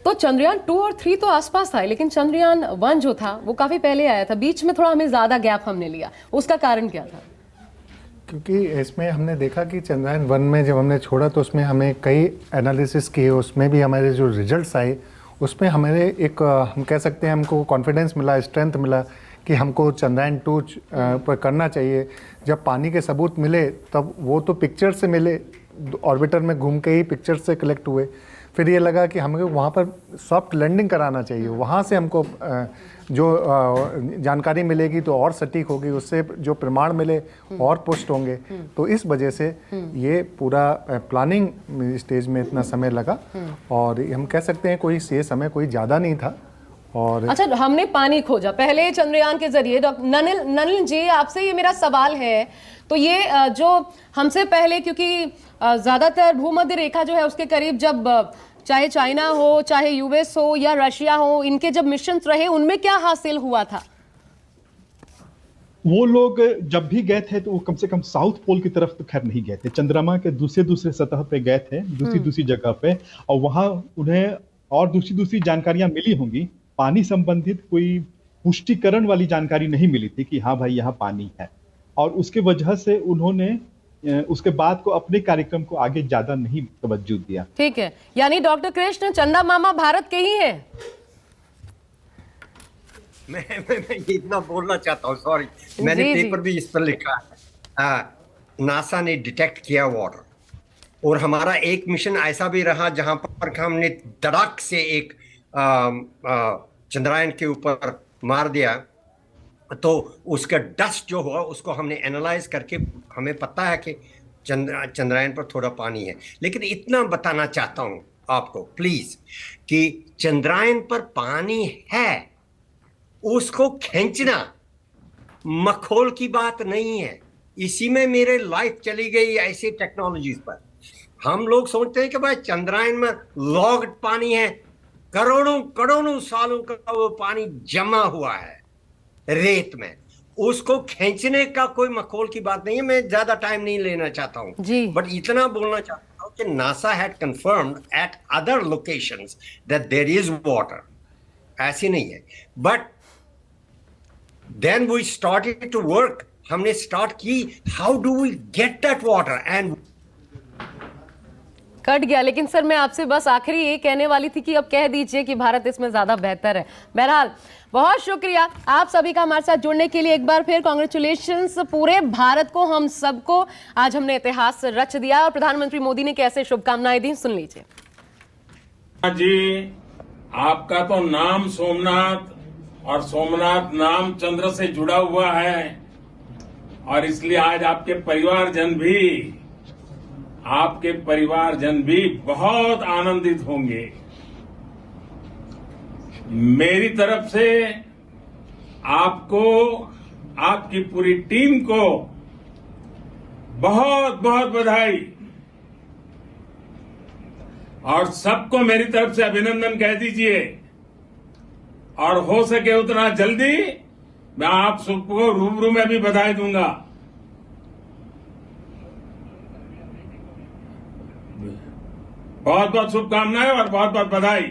तो चंद्रयान 2 और 3 तो आसपास आए, लेकिन चंद्रयान 1 जो था वो काफ़ी पहले आया था। बीच में थोड़ा हमें ज़्यादा गैप हमने लिया, उसका कारण क्या था? क्योंकि इसमें हमने देखा कि चंद्रयान 1 में जब हमने छोड़ा तो उसमें हमें कई एनालिसिस किए, उसमें भी हमारे जो रिजल्ट्स आए उसमें हमारे एक हम कह सकते हैं हमको कॉन्फिडेंस मिला, स्ट्रेंथ मिला कि हमको चंद्रयान 2 पर करना चाहिए। जब पानी के सबूत मिले तब वो तो पिक्चर से मिले, ऑर्बिटर में घूम के ही पिक्चर से कलेक्ट हुए। फिर ये लगा कि हमें वहाँ पर सॉफ्ट लैंडिंग कराना चाहिए, वहाँ से हमको जो जानकारी मिलेगी तो और सटीक होगी, उससे जो प्रमाण मिले और पुष्ट होंगे। तो इस वजह से ये पूरा प्लानिंग स्टेज में इतना समय लगा और हम कह सकते हैं कोई ये समय कोई ज़्यादा नहीं था। और अच्छा, हमने पानी खोजा पहले चंद्रयान के जरिए। डॉक्टर ननिल जी, आपसे ये मेरा सवाल है, तो ये जो हमसे पहले, क्योंकि ज़्यादातर भूमध्य रेखा जो है उसके करीब जब चाहे चाइना हो, चाहे यूएस हो या रशिया हो, इनके जब मिशन रहे उनमें क्या हासिल हुआ था? वो लोग जब भी गए थे तो वो कम से कम साउथ पोल की तरफ तो खैर नहीं गए थे, चंद्रमा के दूसरे सतह पे गए थे, दूसरी जगह पे, और वहां उन्हें और दूसरी जानकारियां मिली होंगी। पानी संबंधित कोई पुष्टिकरण वाली जानकारी नहीं मिली थी कि हाँ भाई यहाँ पानी है, और उसके वजह से उन्होंने उसके बाद को अपने कार्यक्रम को आगे ज्यादा नहीं तवज्जो दिया। ठीक है, यानी डॉक्टर कृष्ण, चंदा मामा भारत के ही है। मैं इतना बोलना चाहता हूँ, सॉरी, मैंने पेपर भी इस पर लिखा है। नासा ने डिटेक्ट किया वाटर, और हमारा एक मिशन ऐसा भी रहा जहां पर हमने धड़ाक से एक चंद्रयान के ऊपर मार दिया, तो उसका डस्ट जो हुआ उसको हमने एनालाइज करके हमें पता है कि चंद्रयान पर थोड़ा पानी है। लेकिन इतना बताना चाहता हूं आपको प्लीज कि चंद्रयान पर पानी है, उसको खींचना मखौल की बात नहीं है। इसी में मेरे लाइफ चली गई ऐसी टेक्नोलॉजीज पर। हम लोग सोचते हैं कि भाई चंद्रयान में लॉग्ड पानी है, करोड़ों सालों का वो पानी जमा हुआ है रेत में, उसको खींचने का कोई मखौल की बात नहीं है। मैं ज्यादा टाइम नहीं लेना चाहता हूं, बट इतना बोलना चाहता हूं कि NASA had confirmed at other locations that there is water, ऐसी नहीं है। But then we started to work, हमने स्टार्ट की, how do we get that water, and cut गया। लेकिन सर मैं आपसे बस आखिरी ये कहने वाली थी कि अब कह दीजिए कि भारत इसमें ज्यादा बेहतर है। बहरहाल बहुत शुक्रिया आप सभी का हमारे साथ जुड़ने के लिए। एक बार फिर कांग्रेचुलेशंस पूरे भारत को, हम सबको। आज हमने इतिहास रच दिया और प्रधानमंत्री मोदी ने कैसे शुभकामनाएं दी, सुन लीजिए। जी, आपका तो नाम सोमनाथ और सोमनाथ नाम चंद्र से जुड़ा हुआ है और इसलिए आज आपके परिवारजन भी बहुत आनंदित होंगे। मेरी तरफ से आपको, आपकी पूरी टीम को बहुत बहुत बधाई और सबको मेरी तरफ से अभिनंदन कह दीजिए और हो सके उतना जल्दी मैं आप सबको रूबरू में भी बधाई दूंगा। बहुत बहुत शुभकामनाएं और बहुत बहुत बधाई।